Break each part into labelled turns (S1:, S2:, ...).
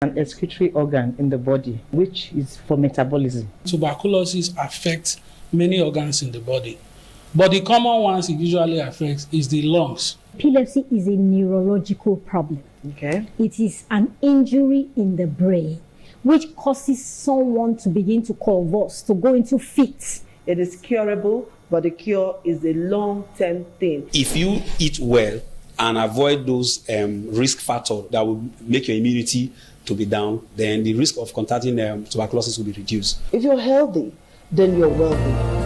S1: An excretory organ in the body, which is for metabolism.
S2: Tuberculosis affects many organs in the body, but the common ones it usually affects is the lungs.
S3: Epilepsy is a neurological problem.
S1: Okay.
S3: It is an injury in the brain which causes someone to begin to convulse, to go into fits.
S1: It is curable, but the cure is a long-term thing.
S4: If you eat well and avoid those risk factors that will make your immunity to be down, then the risk of contracting tuberculosis will be reduced.
S1: If you're healthy, then you're wealthy.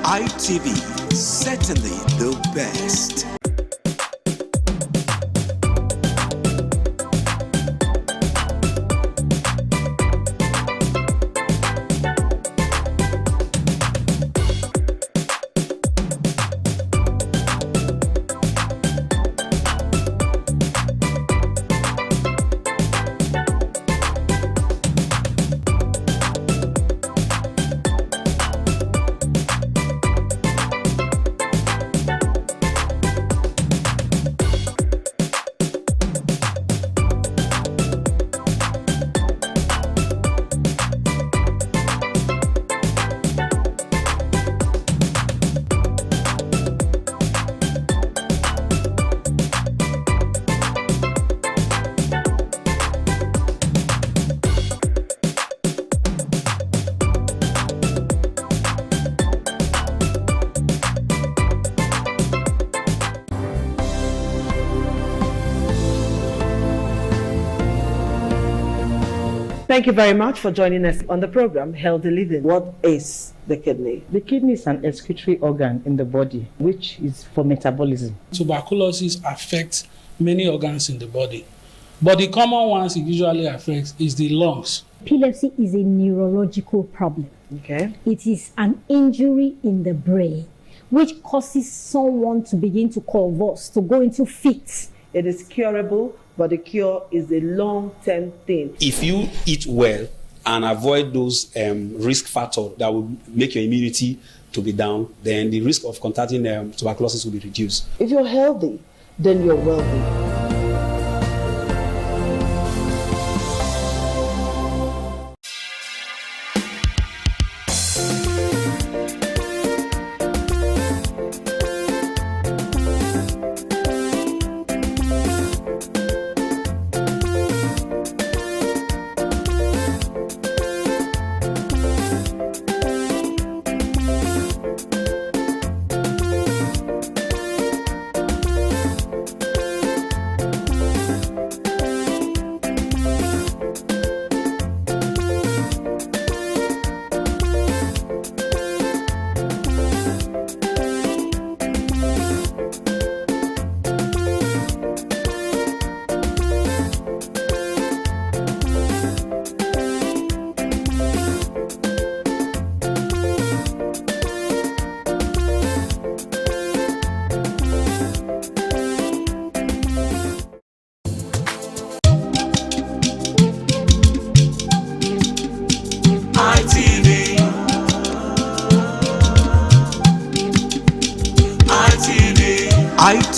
S5: ITV, certainly the best.
S1: Thank you very much for joining us on the program, Healthy Living. What is the kidney? The kidney is an excretory organ in the body, which is for metabolism.
S2: Tuberculosis affects many organs in the body, but the common ones it usually affects is the lungs.
S3: Epilepsy is a neurological problem.
S1: Okay.
S3: It is an injury in the brain which causes someone to begin to convulse, to go into fits.
S1: It is curable, but the cure is a long-term thing.
S4: If you eat well and avoid those risk factors that will make your immunity to be down, then the risk of contracting tuberculosis will be reduced.
S1: If you're healthy, then you're wealthy.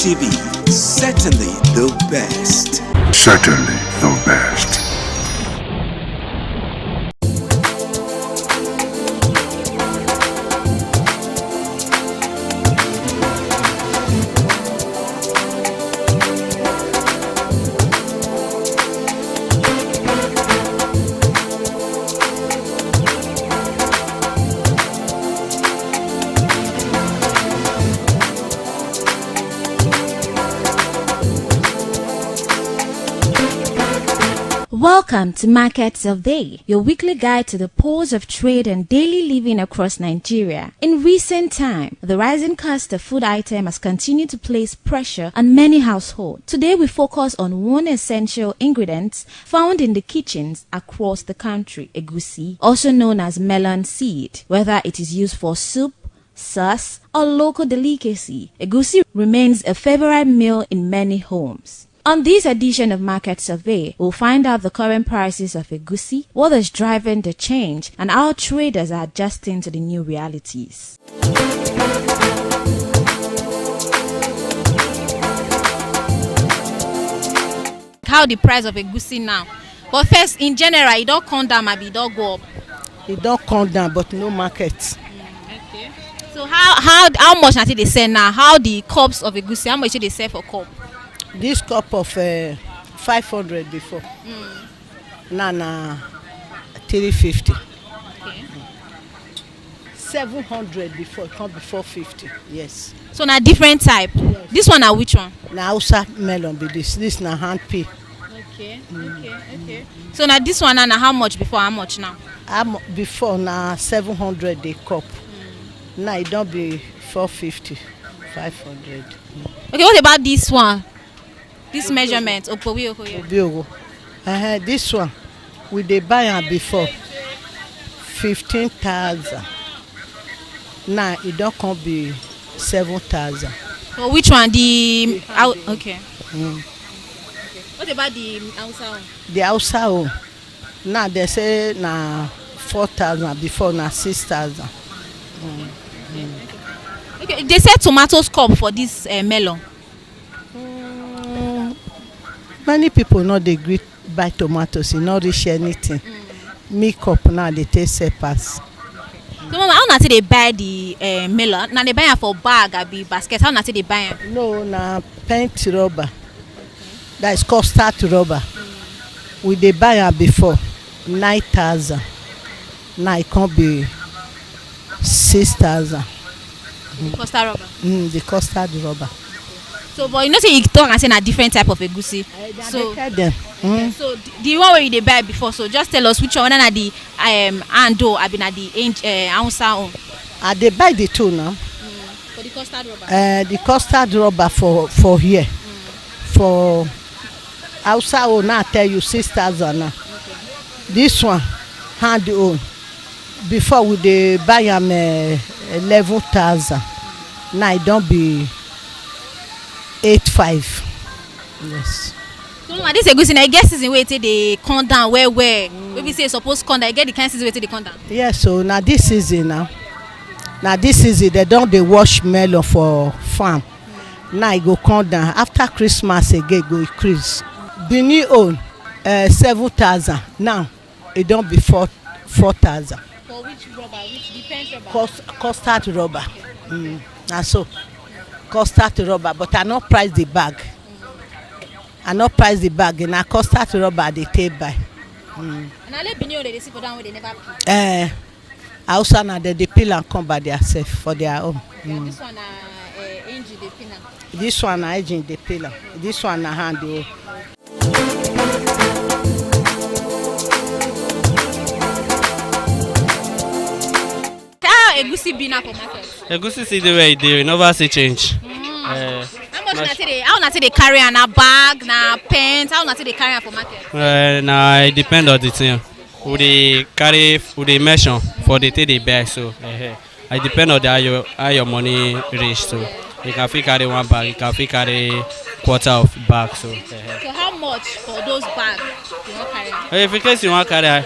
S5: ITV, certainly the best.
S6: Certainly the best.
S7: Welcome to Market Survey, your weekly guide to the pulse of trade and daily living across Nigeria. In recent time, the rising cost of food item has continued to place pressure on many households. Today we focus on one essential ingredient found in the kitchens across the country, egusi, also known as melon seed. Whether it is used for soup, sauce, or local delicacy, egusi remains a favorite meal in many homes. On this edition of Market Survey, we'll find out the current prices of egusi, what is driving the change, and how traders are adjusting to the new realities.
S8: How the price of egusi now? But first, in general, it don't come down, maybe it don't go up.
S1: It don't come down, but no market.
S8: Okay. So how much na they sell now? How the cups of egusi? How much they sell for cup?
S1: This cup of 500 before. Now 350.
S8: Okay.
S1: 700 before, come before 50. Yes.
S8: So now different type.
S1: Yes.
S8: This one now which one?
S1: Now Hausa melon be this. This now hand pea.
S8: Okay. Okay. So now this one now how much before? How much now?
S1: Before now 700 the cup. Now it don't be 450, 500.
S8: Okay. What about this one? This measurement,
S1: Obiogo. This one, we dey buy am before 15,000. Now it don't come be 7,000.
S8: So which one? The okay. What about the Hausa one?
S1: The Hausa one. Now they say na 4,000 before na 6,000.
S8: Okay. They say tomatoes cup for this melon.
S1: Many people no dey gree buy tomatoes, e no reach anything. Milk up now they take sell pass.
S8: So mama, how na they buy the melon? Na they buy am for bag abi basket? How na they buy am?
S1: No, na paint rubber. That is custard rubber. We dey buy am before 9,000. Now it can't be 6,000.
S8: Custard rubber.
S1: The custard rubber.
S8: So, but you know, say you talk and say na different type of egusi. So, so the one where you dey buy before. So, just tell us which one. Na the ando, abi na the Hausa one.
S1: I dey buy the two now.
S8: For the custard rubber.
S1: The custard rubber for here. For Hausa one, now I tell you 6,000 now. Okay. This one hand own. Before we dey buy am 11,000. Now it don't be 8,500. Yes.
S8: So now this egusi na I get season wey they come down where we say suppose come down. I get the kind season wey they come down.
S1: Yes, so now this season now. Now this season they don't dey wash melon for farm. Now it go come down. After Christmas again go increase. Benin own 7,000. Now it don't be 4,000.
S8: For which rubber? Which depends rubber?
S1: Custard rubber. Na so. Custard rubber, but I not price the bag. I not price the bag. Na custard rubber they take buy.
S8: And I let Benin they see for down where they never peel.
S1: Hausa na they peel and come by themselves for their own.
S8: This one engine they peel.
S1: This one na engine they peel. This one na hand they.
S8: Egusi be now for market.
S9: Egusi see the way it dey, never see change.
S8: How much how na they carry an a bag, na pants, how na they carry am for market?
S9: Now it depend on the thing. We dey carry, we dey measure for the thing they buy. So it depend on how your money reach. So you can fit carry one bag, you can fit carry quarter of bag. So
S8: how much for those bags you want carry?
S9: If in case you want carry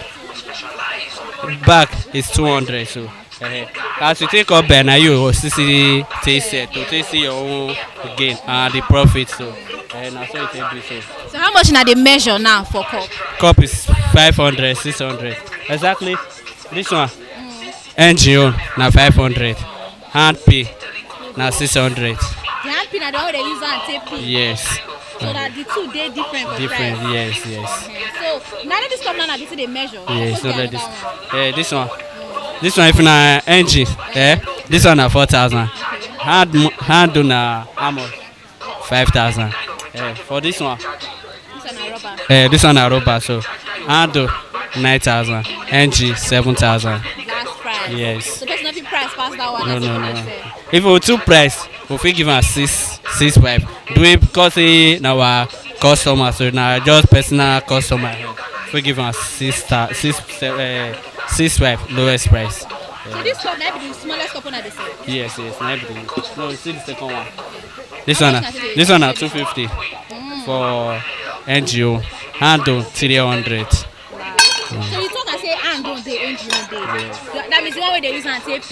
S9: bag is 200. So As you take up Ben, you see taste it to taste your own gain and the profit. So, and that's what you take so.
S8: So how much na the measure now for cup?
S9: Cup is 500, 600. Exactly. This one, NGO na 500. Hand pay na 600.
S8: The hand pay na the one they use and take pay.
S9: Yes.
S8: So that the two they different for
S9: Different,
S8: price.
S9: yes.
S8: So now this cup now this is the measure.
S9: Yes, so
S8: What's
S9: that
S8: the
S9: this.
S8: other one?
S9: This one. This one if na engine, this one na 4,000. Hand do na how much? 5,000. For this one.
S8: This one na rubber.
S9: This one na rubber, so hand do 9,000. Engine 7,000.
S8: Last price.
S9: Yes.
S8: So person not fit price pass that one.
S9: No. If we two price, we fit give am 6.5. Do it because he na our customer, so na just personal customer. We give am 6.5 lowest price.
S8: So this cup might be the smallest cup on the side.
S9: Yes, na everything. No, you see the second one. This one na 250 for NGO. Handle 300.
S8: So you talk and say and don't they NGO day. That means the one where they use and say P.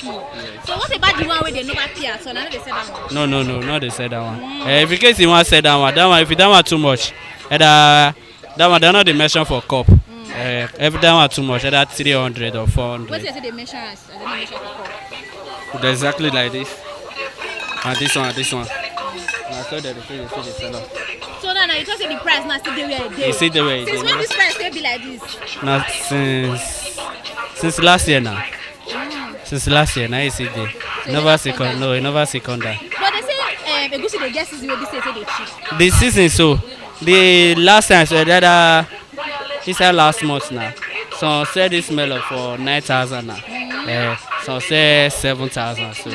S8: So what about the one where they never pay at all? Now they say that one.
S9: No, not they say that one. If in case you want to say that one, if you that one too much, that one they're not the measure for cup. If that one too much, either 300 or 400.
S8: What do you say they measure as? They measure for cup.
S9: Exactly like this. And this one. Now so that they sell off.
S8: So now you talk say the price now still the way it is.
S9: You see the way it
S8: Since
S9: is.
S8: when this price still be like this?
S9: Now since last year now. Since last year now you see the never second that.
S8: But they say egusi they get season wey be say they cheap.
S9: The season so the last time so that this last month now. Some sell this melon for 9,000 now. Some sell 7,000 so.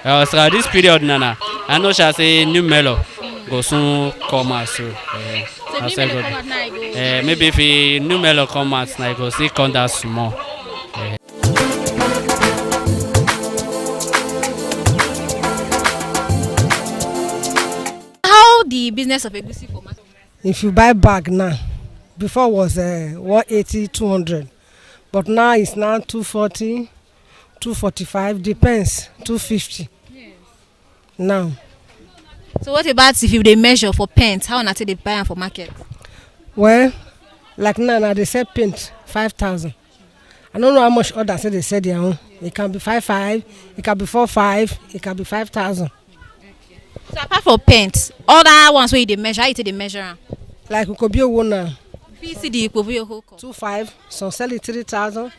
S9: So this period now, I know shall say new melon go soon come out so.
S8: So if new melon come out now, go.
S9: Maybe if a new melon come out now, go still come down small.
S8: How the business of egusi for market?
S1: If you buy bag now, before was 180, 200, but now it's now 240, 245, depends, 250.
S8: Yes.
S1: Now.
S8: So what about if you they measure for paint? How na they buy am for market?
S1: Well, like now they sell paint 5,000. I don't know how much others say they sell their own. It can be 5,500, it can be 4,500, it can be 5,000.
S8: So apart from paint, other ones where they measure, how you take they measure am?
S1: Like Ukobio one now.
S8: If you see the Ukobio whole cup.
S1: 2,500, some sell it 3,000,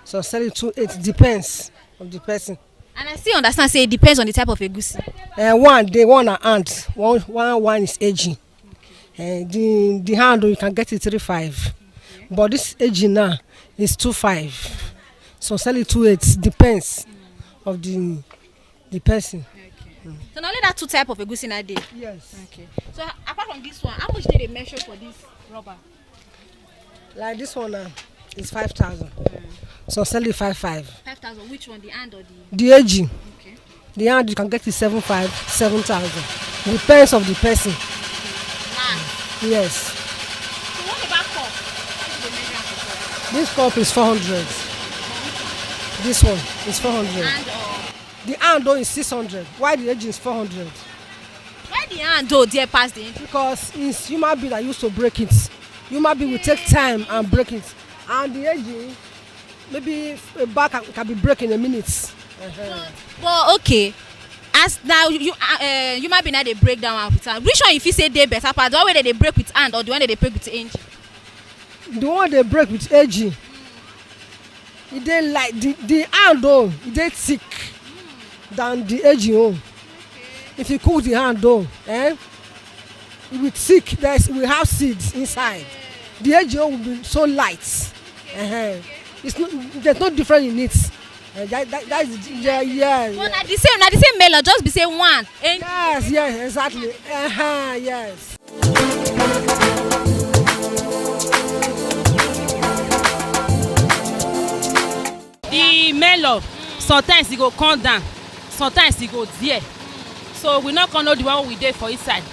S1: some sell it 2,800. Depends on the person.
S8: And I still understand say it depends on the type of egusi.
S1: One are ant, one is aging. The handle you can get it 3,500, but this aging now is 2,500. So sell it 2,800. Depends of the person.
S8: So now only that two type of egusi na dey.
S1: Yes.
S8: Okay. So apart from this one, how much did they measure for this rubber?
S1: Like this one now is 5,000. So sell it 5,500.
S8: 5,000. Which one, the hand or the?
S1: The aging.
S8: Okay.
S1: The hand you can get it 7,500, 7,000. Depends of the person. Yes.
S8: So what about cup? How do they measure am for cup?
S1: This cup is 400. This one is 400.
S8: Hand or?
S1: The hand though is 600. Why the aging is 400?
S8: Why the hand though there pass the inch?
S1: Because it's human being that used to break it. Human being will take time and break it. And the aging, maybe a bag can be breaking in a minute.
S8: Well, okay. As now you might be now they break down with hand. Which one if you say they better part? The one where they break with hand or the one that they break with inch?
S1: The one they break with aging. It dey like the hand though, it dey thick than the aging own. If you cook the hand though, it will thick. We have seeds inside. The aging own will be so light. It's not, there's no difference in it. That's yeah.
S8: Well, na the same melon, just be say one.
S1: Yes, exactly. Yes.
S10: The melon sometimes e go come down, sometimes e go there. So we not gonna know the one we dey for inside.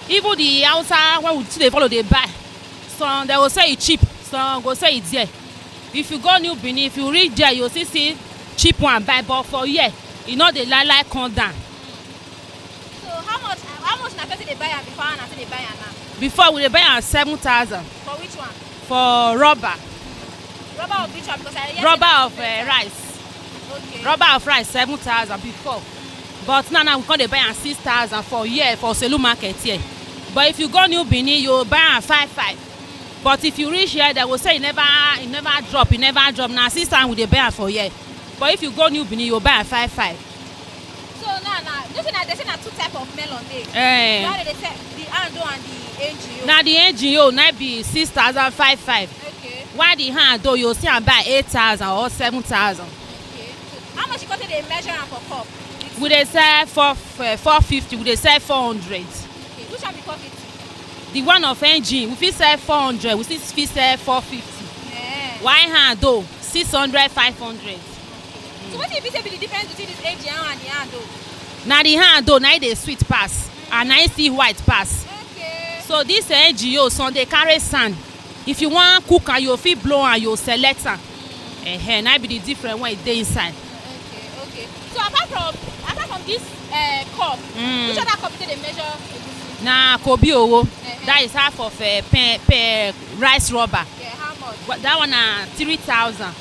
S10: Even the Hausa when we dey follow dey buy, some they go say e cheap, some go say e there. If you go New Benin, if you reach there, you see cheap one buy, but for here e no dey like come down.
S8: So how much na person dey buy am before and na dey buy am now?
S10: Before we dey buy am 7,000.
S8: For which one?
S10: For rubber.
S8: Rubber of which one? Because I
S10: rubber of rice.
S8: Okay.
S10: Rubber of rice 7,000 before, but now we come dey buy am 6,000 for here for Selu market here. But if you go New Benin, you buy am 5,500. But if you reach here, they will say e never drop. Now 6,000 we dey buy am for here. But if you go New Benin, you buy am 5,500.
S8: So now, you say they say na two type of melon dey. Why they say the Ando and the NGO?
S10: Now the NGO na be 6,500.
S8: Okay.
S10: While the Ando you see am buy 8,000 or 7,000.
S8: Okay. So how much you got to dey measure am for cup?
S10: We dey sell 450. We dey sell 400.
S8: Okay. Which one be 450?
S10: The one of engine we fit sell 400. We fit sell 450.
S8: Yeah.
S10: Why Ando 600, 500.
S8: So what if you say be the difference between this NGO and the Ando?
S10: Na the Ando na dey sweet pass and na see white pass.
S8: Okay.
S10: So this NGO some dey carry sand. If you wan cook am, you fit blow am, you select am. Na be the difference when e dey inside.
S8: Okay. So apart from this cup, which other cup you dey measure egusi?
S10: Na kobi owo. That is half of rice rubber.
S8: Yeah, how much?
S10: That one na 3,000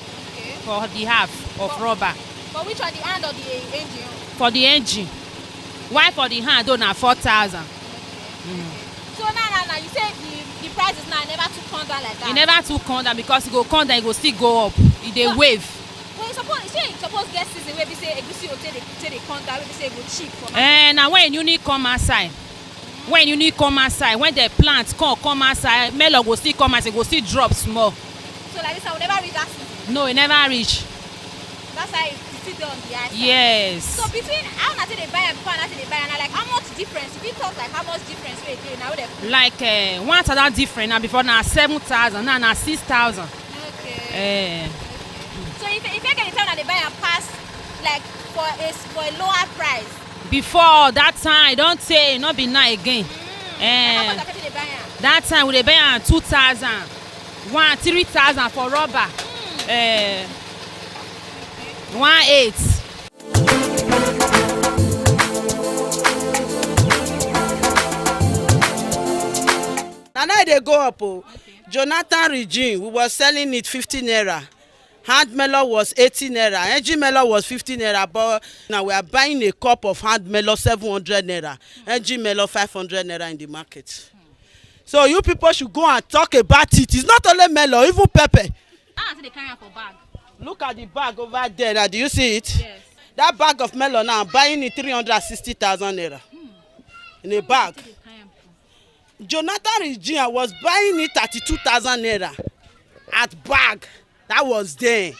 S10: for the half of rubber.
S8: For which one, the hand or the engine?
S10: For the engine. Why for the hand na 4,000.
S8: So now you say the price is now never too come down like that.
S10: E never too come down because e go come down, e go still go up. E dey wave.
S8: Well, you suppose get season wey be say egusi go take dey come down, wey be say e go cheap for market.
S10: Na when you need come outside. When you need come outside, when the plant come outside, melon go still come outside, e go still drop small.
S8: So like this, I will never reach that season.
S10: No, e never reach.
S8: That's why you still dey on the high side.
S10: Yes.
S8: So between how na they buy am before and how they buy am now, like how much difference? If you talk like how much difference wey dey now, wey dey.
S10: Like 1,000 different now. Before na 7,000, now na 6,000.
S8: Okay. So if you get the time that they buy am pass like for a lower price.
S10: Before that time, I don't say not be now again.
S8: How much they buy am?
S10: That time we dey buy am 2,000, 3,000 for rubber. 1,800.
S1: Na now they go up. Jonathan regime, we were selling it 50 naira. Hand melon was 80 naira. Engine melon was 50 naira. But now we are buying a cup of hand melon 700 naira. Engine melon 500 naira in the market. So you people should go and talk about it. It's not only melon, even pepper.
S8: Ah, so they carry am for bag.
S1: Look at the bag over there. Now, do you see it?
S8: Yes.
S1: That bag of melon now, I'm buying it 360,000 naira. In a bag. Jonathan regime, I was buying it 32,000 naira at bag. That was there.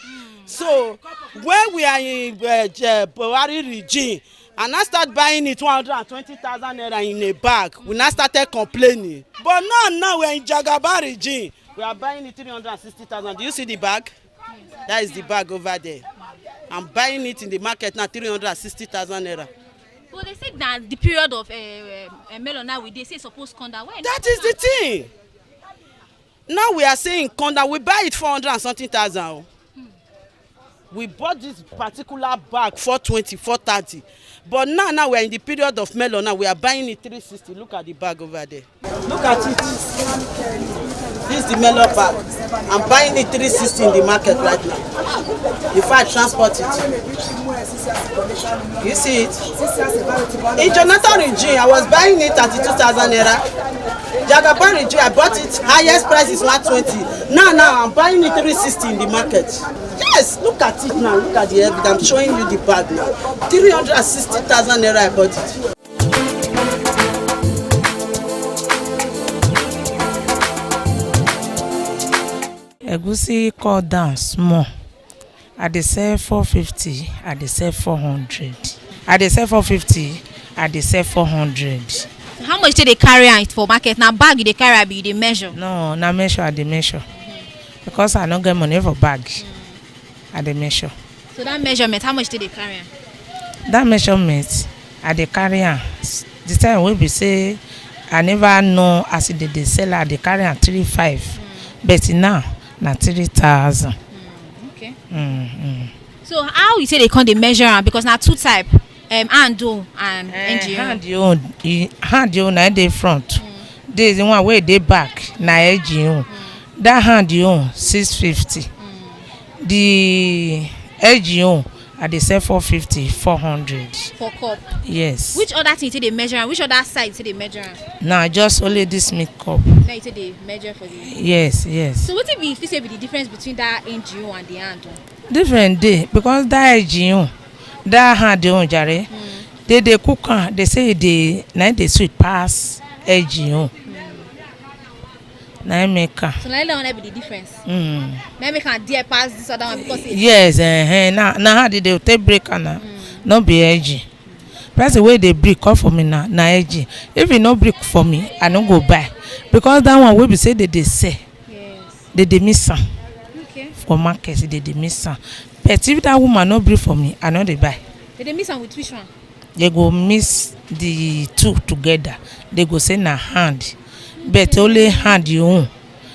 S1: So when we are in Buhari regime, and I start buying it 120,000 naira in a bag, we now started complaining. But now we are in Jagaba regime. We are buying it 360,000. Do you see the bag? That is the bag over there. I'm buying it in the market now 360,000 naira.
S8: Well, they say that the period of melon now they say supposed to come down.
S1: That is the thing. Now we are saying come down. We buy it 400 and something thousand. We bought this particular bag 420, 430. But now we are in the period of melon. Now we are buying it 360. Look at the bag over there. Look at it. This is the melon bag. I'm buying it 360 in the market right now. If I transport it. You see it? In Jonathan regime, I was buying it at 32,000 naira. Jagaban regime, I bought it. Highest price is 120. Now I'm buying it 360 in the market. Yes, look at it now. Look at the evidence. I'm showing you the bag now. 360,000 naira I bought it.
S11: Egusi cut down small. I dey sell 450. I dey sell 400. I dey sell 450. I dey sell 400.
S8: How much did they carry it for market? Now bag they carry, be they measure?
S11: No, na measure. I dey measure. Because I no get money for bag. I dey measure.
S8: So that measurement, how much did they carry?
S11: That measurement, I dey carry am. The time wey be say I never know as e dey sell, I dey carry am 3,500. But now na 3,000.
S8: Okay. So how you say they come dey measure am, because na two type, ando and NGO.
S11: Hand you na dey front. There the one wey dey back na NGO. That hand you 650. The NGO I dey sell 450, 400.
S8: For cup.
S11: Yes.
S8: Which other thing you say they measure am? Which other side you say they measure am?
S11: Nah, just only this milk cup.
S8: Now you say they measure for the.
S11: Yes.
S8: So what if you say be the difference between that NGO and the ando?
S11: Different day because that NGO, that hand you jare. They cook am. They say they sweet pass NGO. Na make am.
S8: So na one be the difference. Na make am dear pass this other one because it.
S11: Yes, na how they take break am no be edgy. Price the way they break come for me na edgy. If e no break for me, I no go buy because that one wey be say they sell.
S8: Yes.
S11: They miss am.
S8: Okay.
S11: For market they miss am. But if that woman no break for me, I no dey buy.
S8: They miss am with which one?
S11: They go mix the two together. They go say na hand. But only hand you own.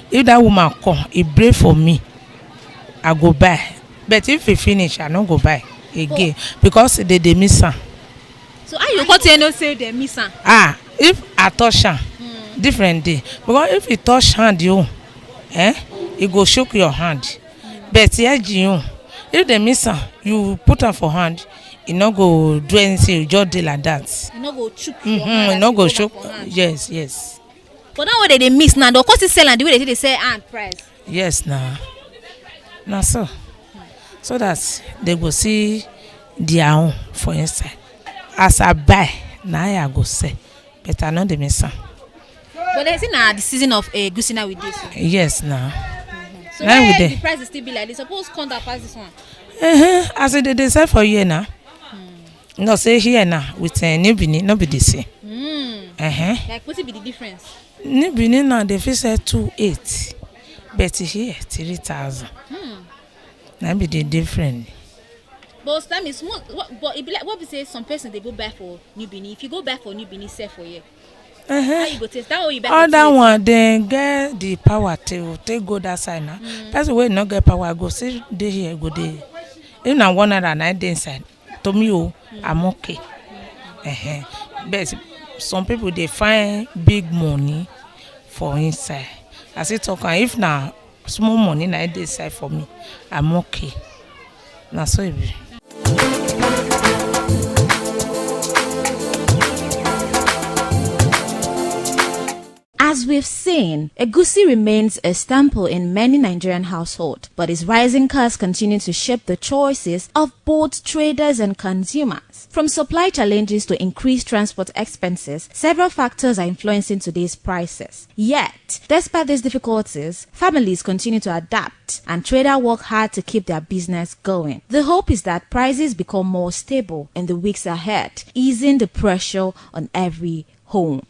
S11: If that woman come, e break for me, I go buy. But if e finish, I no go buy again because they miss am.
S8: So how you got to know say they miss am?
S11: If I touch am, different day. Because if you touch hand you, it go shook your hand. But you, if they miss am, you put am for hand, e no go do anything. You just dey like that.
S8: You no go chook your hand.
S11: You no go chook. Yes.
S8: But now what they miss now, of course it's sell and the way they say hand price.
S11: Yes, now so that they go see their own for inside. As I buy, now I go sell, but I know they miss am.
S8: But they say now the season of egusi now with this.
S11: Yes, now.
S8: So why the price is still be like this? Suppose come that pass this one.
S11: As they sell for here now. No say here now with New Benin, no be the same.
S8: Like what will be the difference?
S11: New Benin now they fit sell 2.8, but here 3,000. That be the different.
S8: But that means but it be like what we say some person they go buy for New Benin. If you go buy for New Benin, sell for here. How you go taste that way you buy?
S11: Other one they get the power to take go that side now. Person wey no get power go say dey here go dey. If na 109 dey inside, to me I'm okay. But some people they find big money for inside. As it talk, if na small money na dey inside for me, I'm okay. Na so it be.
S7: As we've seen, egusi remains a staple in many Nigerian households, but its rising costs continue to shape the choices of both traders and consumers. From supply challenges to increased transport expenses, several factors are influencing today's prices. Yet, despite these difficulties, families continue to adapt and traders work hard to keep their business going. The hope is that prices become more stable in the weeks ahead, easing the pressure on every home.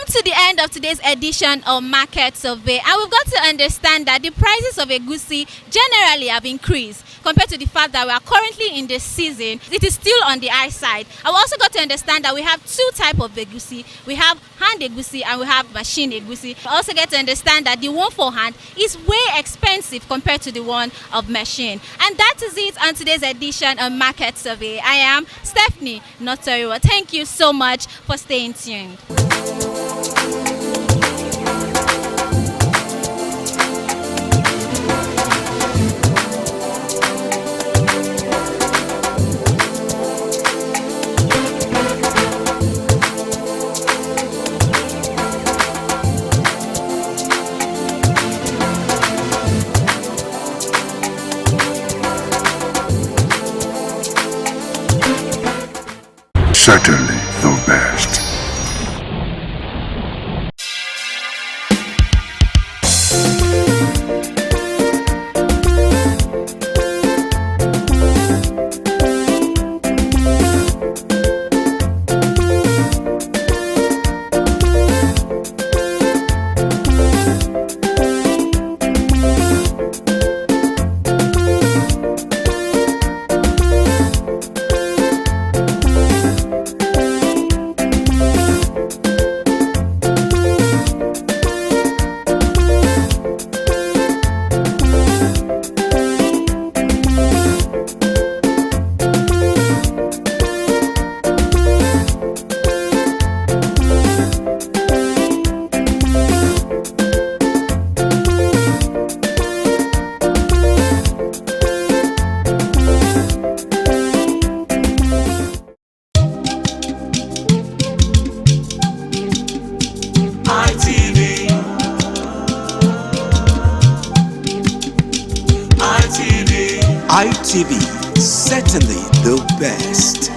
S8: To the end of today's edition of Market Survey, and we've got to understand that the prices of egusi generally have increased compared to the fact that we are currently in the season. It is still on the high side. I've also got to understand that we have two types of egusi. We have hand egusi and we have machine egusi. I also get to understand that the one for hand is way expensive compared to the one of machine. And that is it on today's edition of Market Survey. I am Stephanie Notoriwa. Thank you so much for staying tuned.
S6: Certainly the best.
S5: ITV, certainly the best.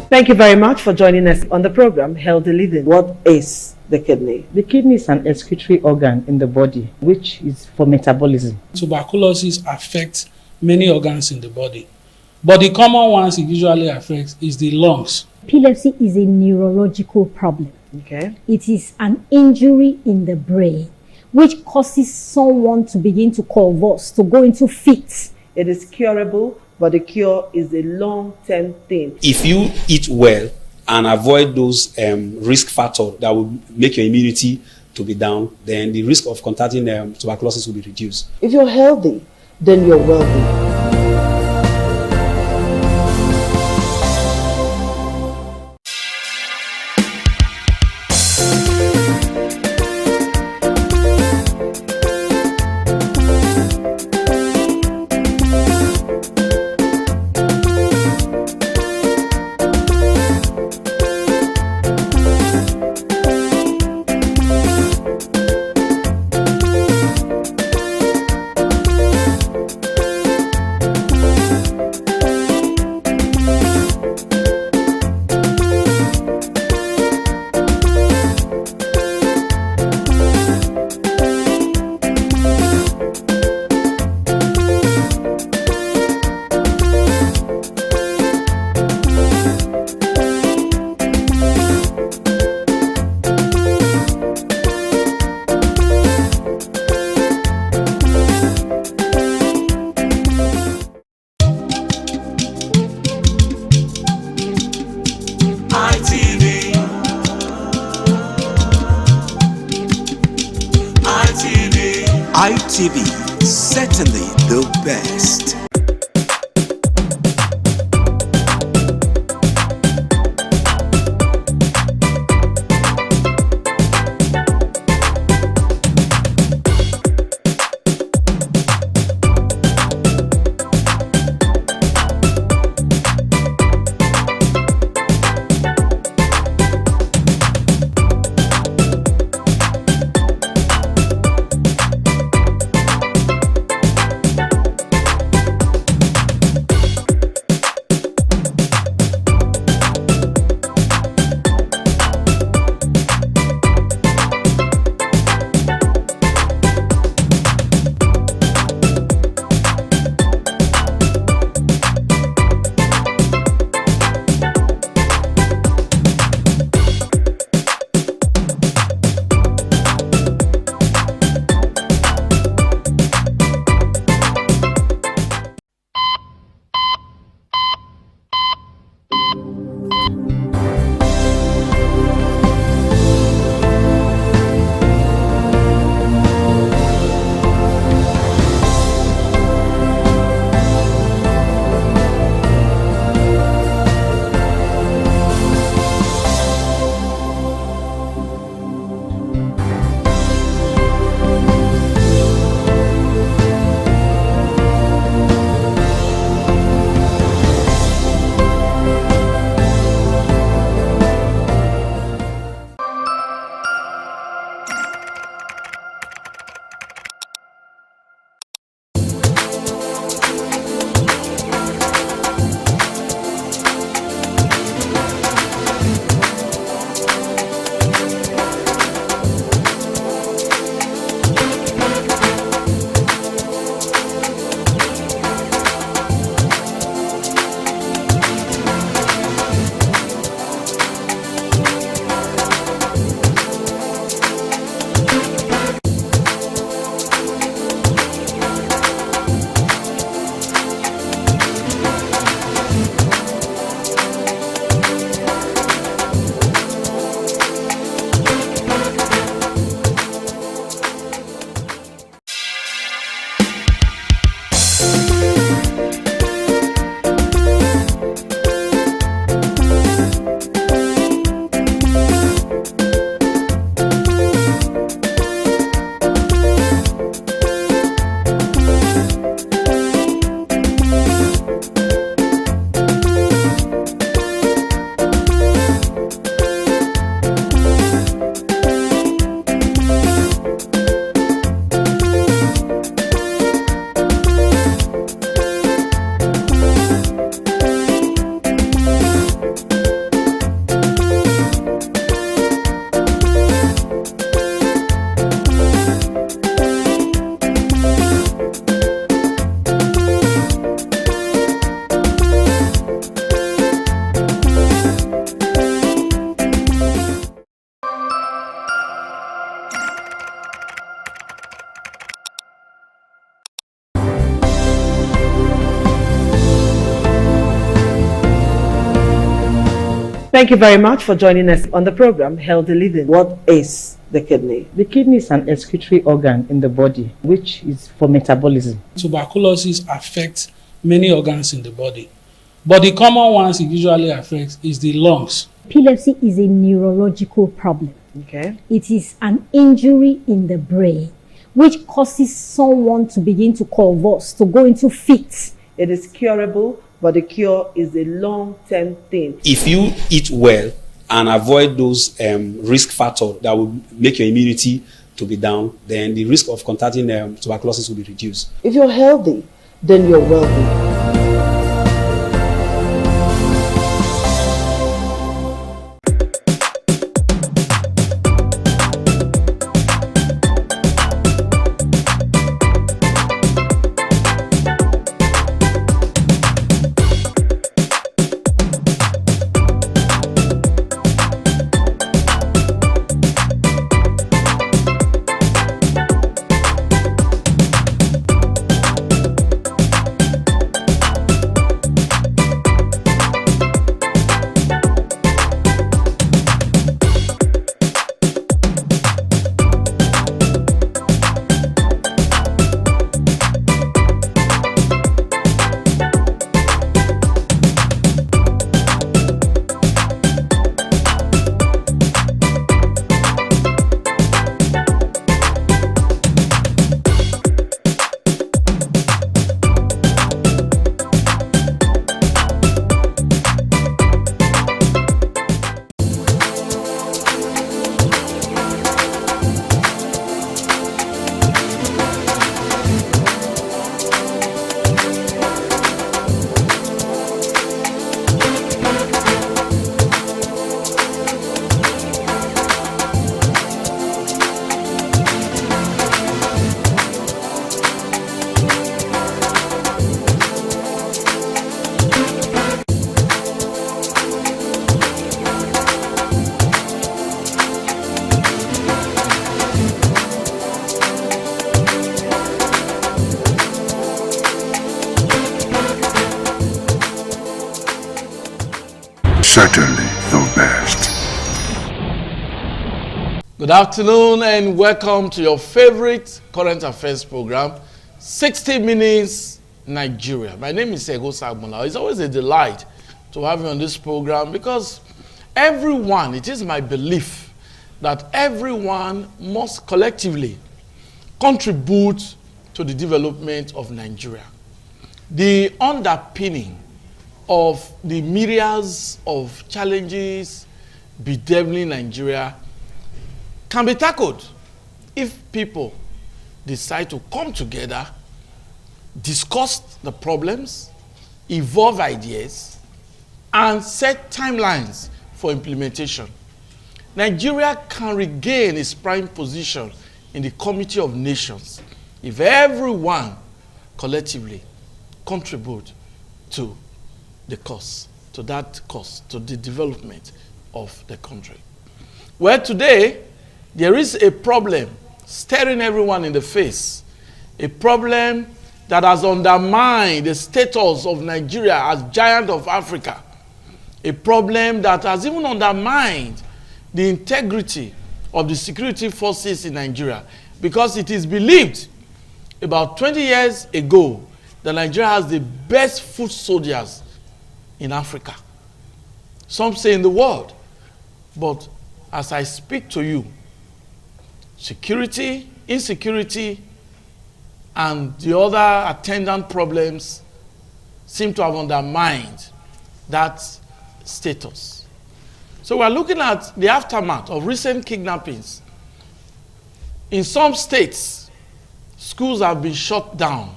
S12: Thank you very much for joining us on the program Healthy Living. What is the kidney?
S13: The kidney is an excretory organ in the body which is for metabolism.
S2: Tuberculosis affects many organs in the body, but the common ones it usually affects is the lungs.
S3: Epilepsy is a neurological problem.
S12: Okay.
S3: It is an injury in the brain which causes someone to begin to convulse, to go into fits.
S12: It is curable, but the cure is a long-term thing.
S4: If you eat well and avoid those risk factors that will make your immunity to be down, then the risk of contracting tuberculosis will be reduced.
S12: If you're healthy, then you're wealthy.
S5: ITV, certainly the best.
S12: Thank you very much for joining us on the program, Healthy Living. What is the kidney?
S13: The kidney is an excretory organ in the body, which is for metabolism.
S2: Tuberculosis affects many organs in the body, but the common ones it usually affects is the lungs.
S3: Epilepsy is a neurological problem.
S12: Okay.
S3: It is an injury in the brain which causes someone to begin to convulse, to go into fits.
S12: It is curable, but the cure is a long-term thing.
S4: If you eat well and avoid those risk factors that will make your immunity to be down, then the risk of contracting tuberculosis will be reduced.
S12: If you're healthy, then you're wealthy.
S6: Certainly the best.
S14: Good afternoon and welcome to your favorite current affairs program, 60 Minutes Nigeria. My name is Ego Sagmola. It's always a delight to have you on this program because everyone, it is my belief that everyone must collectively contribute to the development of Nigeria. The underpinning of the myriads of challenges bedeviling Nigeria can be tackled if people decide to come together, discuss the problems, evolve ideas, and set timelines for implementation. Nigeria can regain its prime position in the Committee of Nations if everyone collectively contribute to the cause, to that cause, to the development of the country. Well, today, there is a problem staring everyone in the face, a problem that has undermined the status of Nigeria as giant of Africa, a problem that has even undermined the integrity of the security forces in Nigeria, because it is believed about 20 years ago that Nigeria has the best foot soldiers in Africa. Some say in the world. But as I speak to you, security, insecurity, and the other attendant problems seem to have undermined that status. So we're looking at the aftermath of recent kidnappings. In some states, schools have been shut down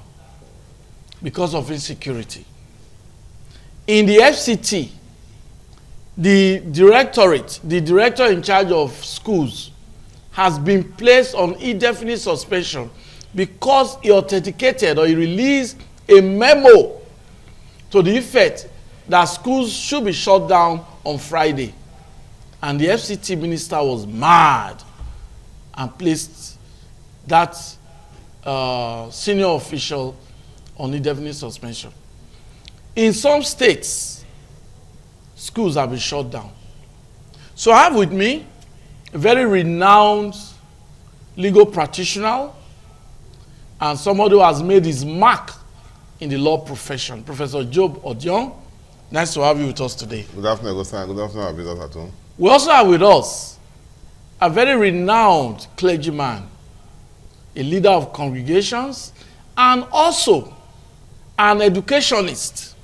S14: because of insecurity. In the FCT, the director in charge of schools, has been placed on indefinite suspension because he authenticated or he released a memo to the effect that schools should be shut down on Friday. And the FCT minister was mad and placed that senior official on indefinite suspension. In some states, schools have been shut down. So I have with me a very renowned legal practitioner and somebody who has made his mark in the law profession, Professor Job Odion. Nice to have you with us today.
S15: Good afternoon, Augustine. Good afternoon, our visitors at home.
S14: We also have with us a very renowned clergyman, a leader of congregations, and also an educationist,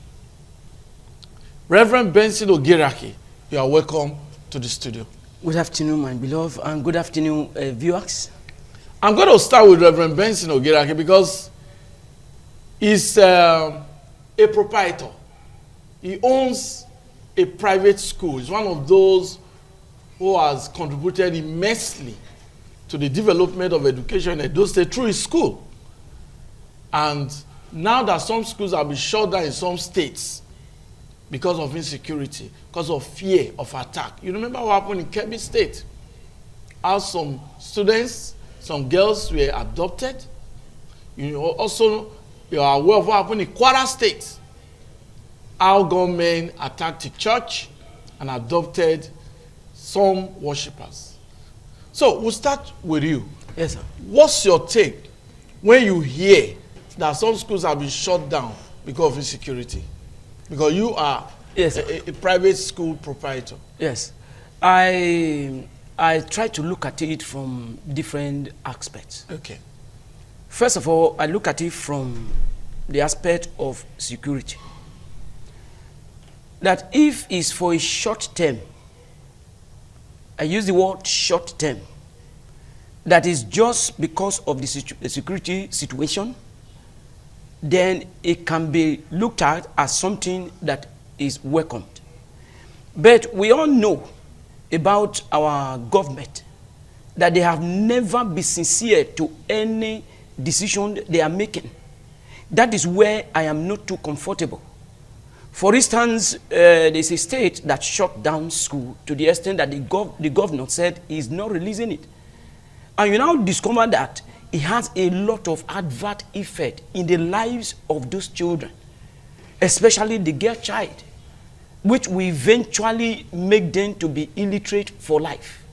S14: Reverend Benson Ogerake. You are welcome to the studio.
S16: Good afternoon, my beloved, and good afternoon, viewers.
S14: I'm going to start with Reverend Benson Ogerake because he's a proprietor. He owns a private school. He's one of those who has contributed immensely to the development of education in Edo State through his school. And now that some schools have been shut down in some states because of insecurity, because of fear of attack. You remember what happened in Kebbi State? How some students, some girls were adopted. You are aware of what happened in Kwara State. How gunmen attacked the church and adopted some worshippers. So we'll start with you.
S16: Yes, sir.
S14: What's your take when you hear that some schools have been shut down because of insecurity? Because you are a private school proprietor.
S16: Yes. I try to look at it from different aspects.
S14: Okay.
S16: First of all, I look at it from the aspect of security. That if it's for a short term, I use the word short term, that is just because of the security situation, then it can be looked at as something that is welcomed. But we all know about our government that they have never been sincere to any decision they are making. That is where I am not too comfortable. For instance, there's a state that shut down school to the extent that the governor said he's not releasing it. And you now discover that it has a lot of adverse effect in the lives of those children, especially the girl child, which will eventually make them to be illiterate for life.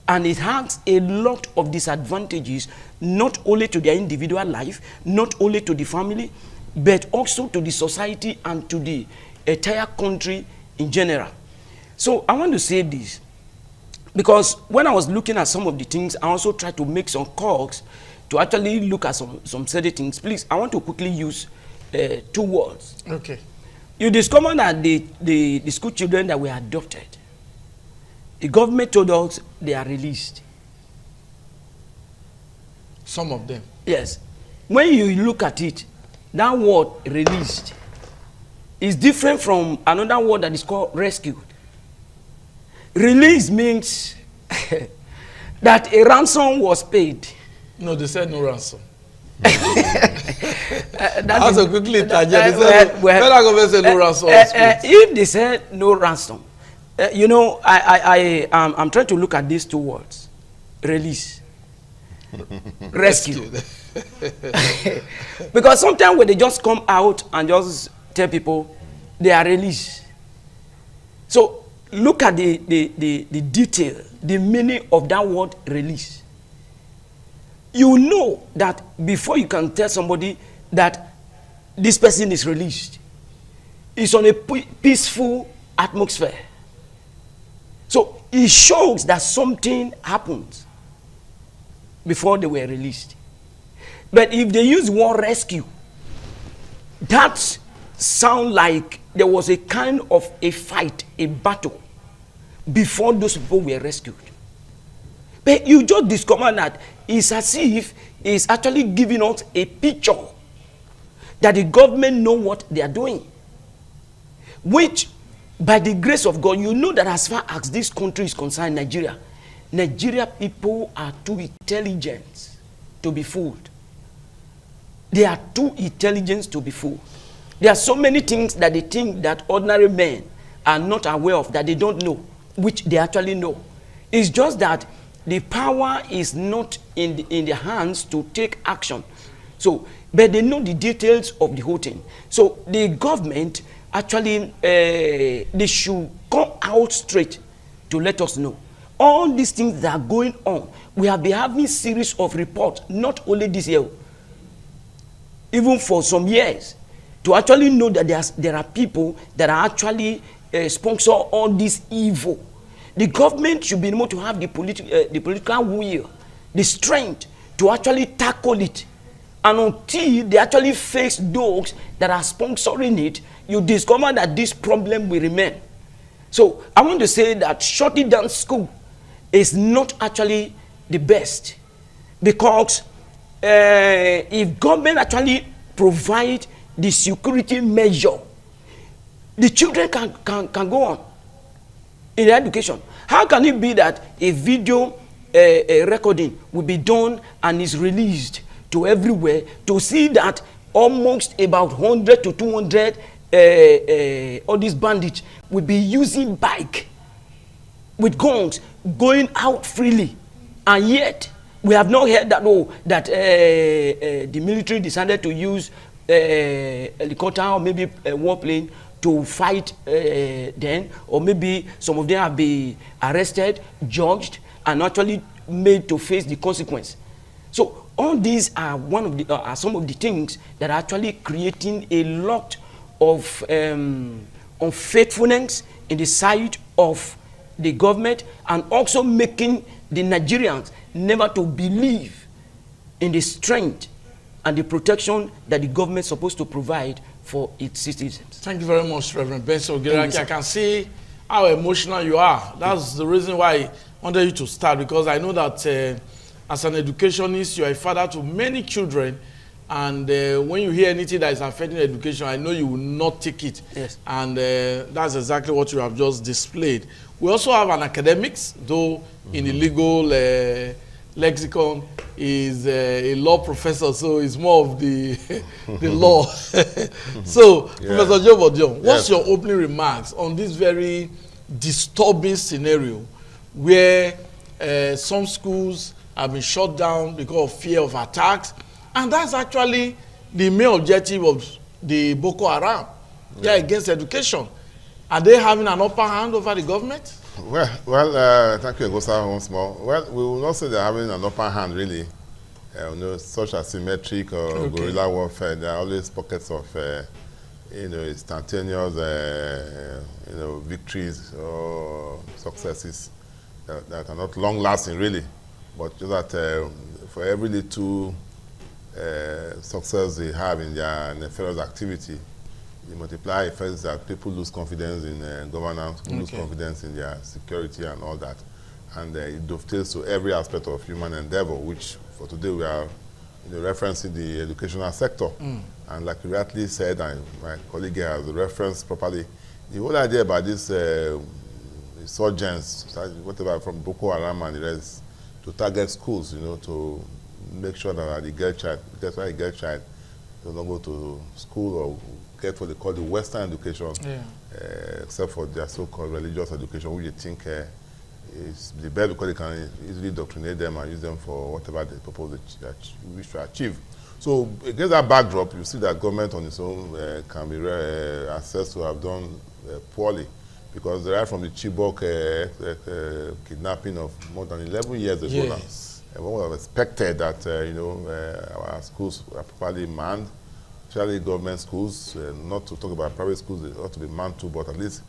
S16: And it has a lot of disadvantages, not only to their individual life, not only to the family, but also to the society and to the entire country in general. So I want to say this, because when I was looking at some of the things, I also tried to make some calls to actually look at some certain things. Please, I want to quickly use 2 words.
S14: Okay.
S16: You discover that the school children that were adopted, the government told us they are released.
S14: Some of them.
S16: Yes. When you look at it, that word released is different from another word that is called rescued. Release means that a ransom was paid.
S14: No, they said no ransom.
S16: That's
S14: quickly interject.
S16: If they said no ransom, you know, I'm trying to look at these 2 words: release, rescue. Because sometimes when they just come out and just tell people they are released. So look at the detail, the meaning of that word release. You know that before you can tell somebody that this person is released, it's on a peaceful atmosphere. So it shows that something happened before they were released. But if they use the word rescue, that sounds like there was a kind of a fight, a battle, before those people were rescued. But you just discover that it's as if it's actually giving us a picture that the government know what they are doing. Which, by the grace of God, you know that as far as this country is concerned, Nigeria people are too intelligent to be fooled. They are too intelligent to be fooled. There are so many things that they think that ordinary men are not aware of, that they don't know, which they actually know. It's just that the power is not in their hands to take action. So, but they know the details of the whole thing. So the government actually, they should come out straight to let us know. All these things that are going on, we have been having series of reports, not only this year, even for some years, to actually know that there are people that are actually sponsor all this evil. The government should be able to have the political will, the strength to actually tackle it. And until they actually face those that are sponsoring it, you discover that this problem will remain. So I want to say that shutting down school is not actually the best, because if government actually provide the security measure, the children can go on in their education. How can it be that a video recording will be done and is released to everywhere to see that almost about 100 to 200 all these bandits will be using bike with guns going out freely, and yet we have not heard that the military decided to use helicopter or maybe a warplane to fight them, or maybe some of them have been arrested, judged, and actually made to face the consequence. So all these are some of the things that are actually creating a lot of unfaithfulness in the side of the government, and also making the Nigerians never to believe in the strength and the protection that the government is supposed to provide for its citizens.
S14: Thank you very much, Reverend Benson Ogeraki. I can see how emotional you are. That's the reason why I wanted you to start, because I know that as an educationist, you are a father to many children, and when you hear anything that is affecting education, I know you will not take it.
S16: Yes.
S14: And that's exactly what you have just displayed. We also have an academics, though in the legal lexicon is a law professor, so it's more of the the law. So, yeah. Professor Joe Bodion, what's your opening remarks on this very disturbing scenario where some schools have been shut down because of fear of attacks, and that's actually the main objective of the Boko Haram? They're against education. Are they having an upper hand over the government?
S15: Well, thank you, Egosa, once more. Well, we will not say they're having an upper hand, really. Such asymmetric or guerrilla warfare. There are always pockets of, instantaneous, victories or successes that are not long-lasting, really. But just that for every little success they have in their nefarious activity, the multiplier effect is that people lose confidence in governance, lose confidence in their security and all that. And it dovetails to every aspect of human endeavor, which for today we are referencing the educational sector. And like you rightly said, and my colleague here has referenced properly, the whole idea about this insurgents, whatever, from Boko Haram and the rest, to target schools, to make sure that the girl child, that's why the girl child does not go to school or get what they call the Western education, except for their so-called religious education, which they think is the best because they can easily indoctrinate them and use them for whatever the purpose they wish to achieve. So against that backdrop, you see that government on its own can be assessed to have done poorly, because right from the Chibok kidnapping of more than 11 years ago now, one would have expected that our schools are properly manned, especially government schools, not to talk about private schools, they ought to be manned too, but at least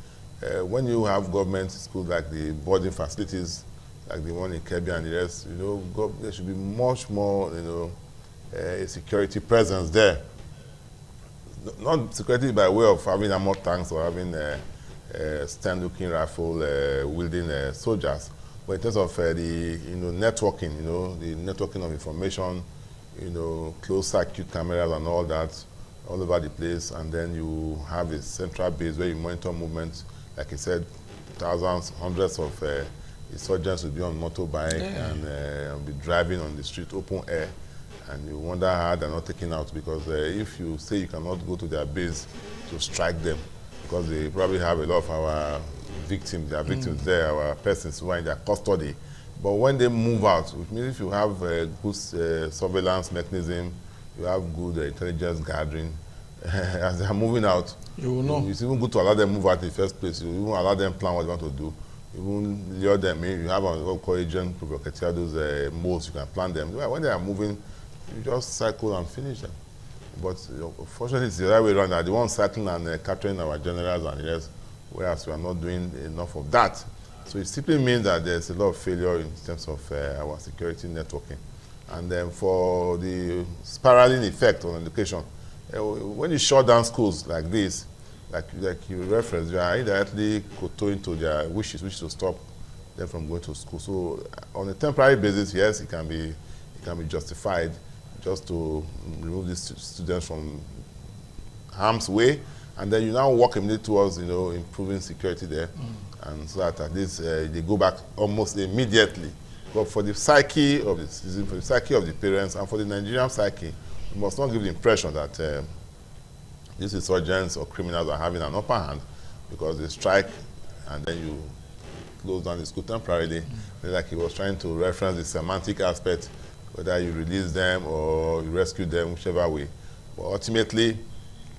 S15: when you have government schools like the boarding facilities, like the one in Kebbi and the rest, there should be much more, a security presence there. Not security by way of having armor tanks or having stand-looking rifle wielding soldiers, but in terms of the networking, the networking of information, closed circuit cameras and all that all over the place, and then you have a central base where you monitor movements. Like I said, thousands, hundreds of insurgents will be on motorbike and be driving on the street, open air, and you wonder how they're not taken out, because if you say you cannot go to their base to strike them, because they probably have a lot of our victims, their victims there, our persons who are in their custody. But when they move out, which means if you have a good surveillance mechanism, you have good intelligence gathering, as they are moving out, you will know. It's even good to allow them move out in the first place. You even allow them plan what they want to do. even lure them in. You have what we call agent provocateur, those moles, you can plant them. Well, when they are moving, you just cycle and finish them. But fortunately, it's the other way around. That the ones cycling and capturing our generals and the rest, whereas we are not doing enough of that. So it simply means that there's a lot of failure in terms of our security networking. And then for the spiraling effect on education, when you shut down schools like this, like you referenced, you are indirectly kowtowing to their wishes, which to stop them from going to school. So on a temporary basis, yes, it can be justified just to remove these students from harm's way, and then you now work immediately towards improving security there, and so that at least they go back almost immediately. But for the psyche of the citizen, for the psyche of the parents, and for the Nigerian psyche, we must not give the impression that these insurgents or criminals are having an upper hand because they strike and then you close down the school temporarily. Like he was trying to reference the semantic aspect, whether you release them or you rescue them, whichever way. But ultimately,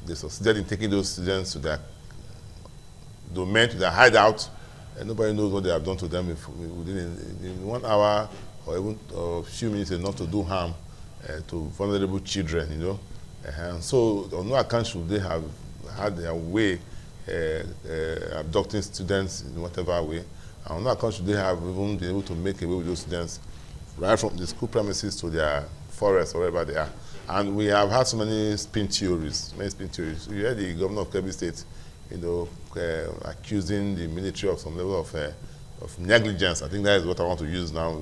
S15: they succeeded in taking those students to their domain, to their hideout, and nobody knows what they have done to them within 1 hour or even a few minutes, not to do harm to vulnerable children, And so, on no account should they have had their way abducting students in whatever way. And on no account should they have even been able to make away with those students right from the school premises to their forest, wherever they are. And we have had so many spin theories, We heard the governor of Kebbi State, accusing the military of some level of negligence. I think that is what I want to use now.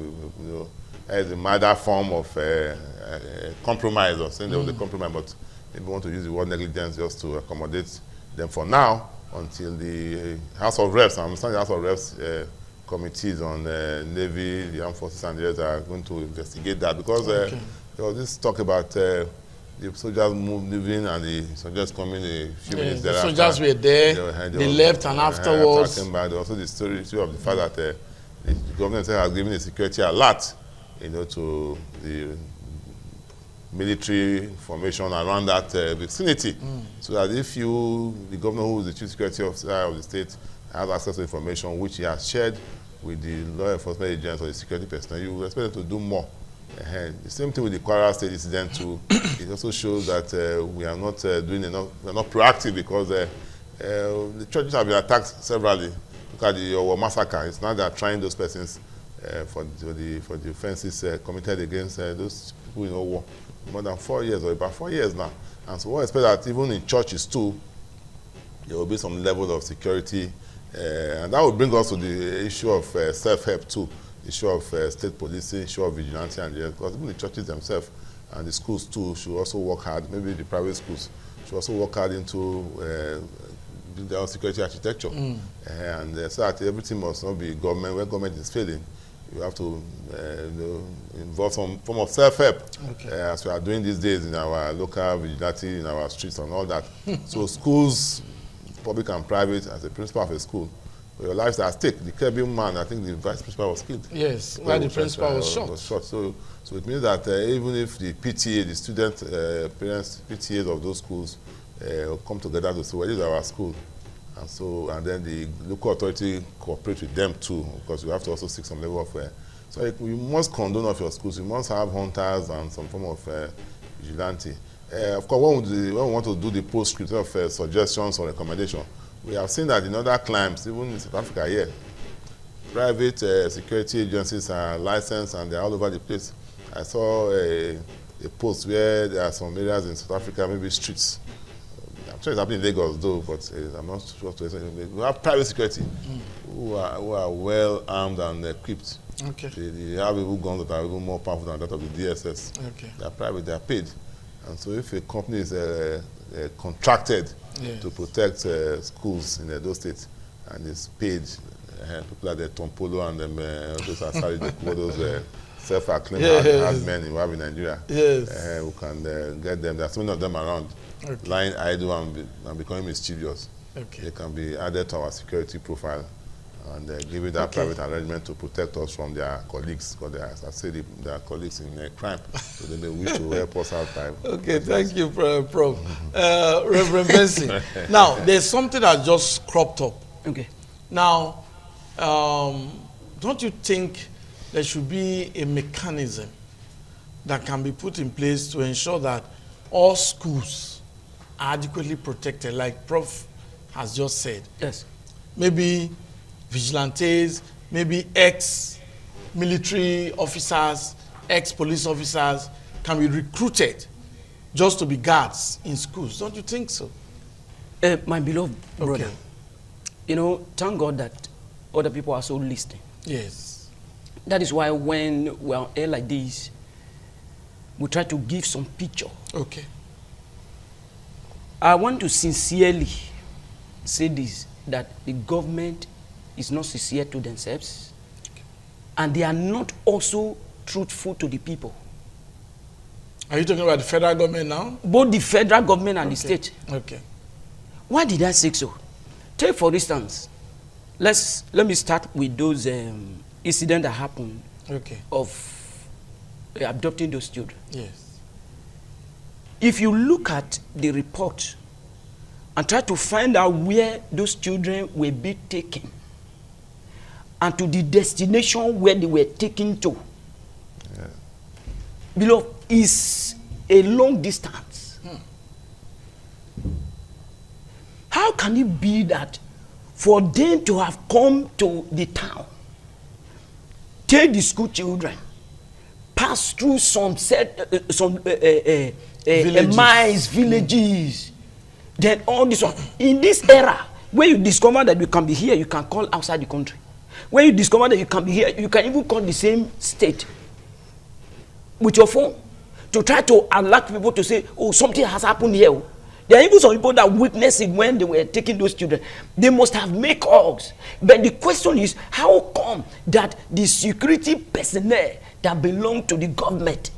S15: As a milder form of compromise, or saying there was a compromise, but maybe want to use the word negligence just to accommodate them for now until the House of Reps, I understand the House of Reps committees on Navy, the Armed Forces and the others are going to investigate that, because there was this talk about the soldiers moving and the soldiers coming a few minutes thereafter.
S14: The soldiers were there, they left, and afterwards.
S15: There was also the story of the fact that the government has given a security alert, to the military formation around that vicinity, so that if the governor, who is the chief security officer of the state, has access to information which he has shared with the law enforcement agents or the security personnel, you will expect them to do more. The same thing with the Kwara State incident too. It also shows that we are not doing enough. We are not proactive, because the churches have been attacked severally. Look at the Owo massacre. It's not that trying those persons for the offenses committed against those people in Owo more than 4 years, or about 4 years now. And so we expect that even in churches too, there will be some level of security, and that will bring us to the issue of self-help too. Issue of state policing, issue of vigilante, and because even the churches themselves and the schools too should also work hard. Maybe the private schools should also work hard into their own security architecture, and so that everything must not be government. Where government is failing, you have to involve some form of self-help, as we are doing these days in our local vigilante, in our streets and all that. So schools, public and private, as a principal of a school, your lives are at stake. The Kebbi man, I think the vice principal was killed.
S14: Yes, while the principal was shot.
S15: So it means that even if the PTA, the student parents, PTAs of those schools come together to say, well, this is our school, and then the local authority cooperate with them too, because you have to also seek some level of. So you must condone of your schools. You must have hunters and some form of vigilante. Of course, when we want to do the postscript of suggestions or recommendation, we have seen that in other climes, even in South Africa here, private security agencies are licensed and they're all over the place. I saw a post where there are some areas in South Africa, maybe streets. I'm sure it's happening in Lagos though, but I'm not sure to say. We have private security who are well armed and equipped. They have even guns that are even more powerful than that of the DSS. They are private, they are paid. And so if a company is contracted to protect schools in those states and is paid, people like the Tompolo and them, those are sorry, those self-acclaimed hard men we have in Nigeria, who can get them. There are so many of them around, lying idle and becoming mischievous. They can be added to our security profile and give it that private arrangement to protect us from their colleagues, because they are, as I said, they are colleagues in crime, so they may wish to help us out.
S14: Thank you, Prof. Reverend Benson. Now, there's something that just cropped up. Now, don't you think there should be a mechanism that can be put in place to ensure that all schools are adequately protected, like Prof has just said?
S16: Yes.
S14: Maybe vigilantes, maybe ex-military officers, ex-police officers can be recruited just to be guards in schools. Don't you think so?
S16: My beloved brother, you know, thank God that other people are so listening.
S14: Yes.
S16: That is why when we are here like this, we try to give some picture.
S14: Okay.
S16: I want to sincerely say this, that the government is not sincere to themselves, and they are not also truthful to the people.
S14: Are you talking about the federal government now?
S16: Both the federal government and the state.
S14: Okay.
S16: Why did I say so? Take for instance, let me start with those incidents that happened of abducting those children.
S14: Yes.
S16: If you look at the report and try to find out where those children will be taken and to the destination where they were taken to, below is a long distance. How can it be that for them to have come to the town, take the school children, pass through some miles, villages, then all this one, in this era, where you discover that you can be here, you can call outside the country. When you discover that you can be here, you can even call the same state with your phone to try to alert people to say, oh, something has happened here. There are even some people that witnessed it when they were taking those children. They must have made calls. But the question is, how come that the security personnel that belong to the government,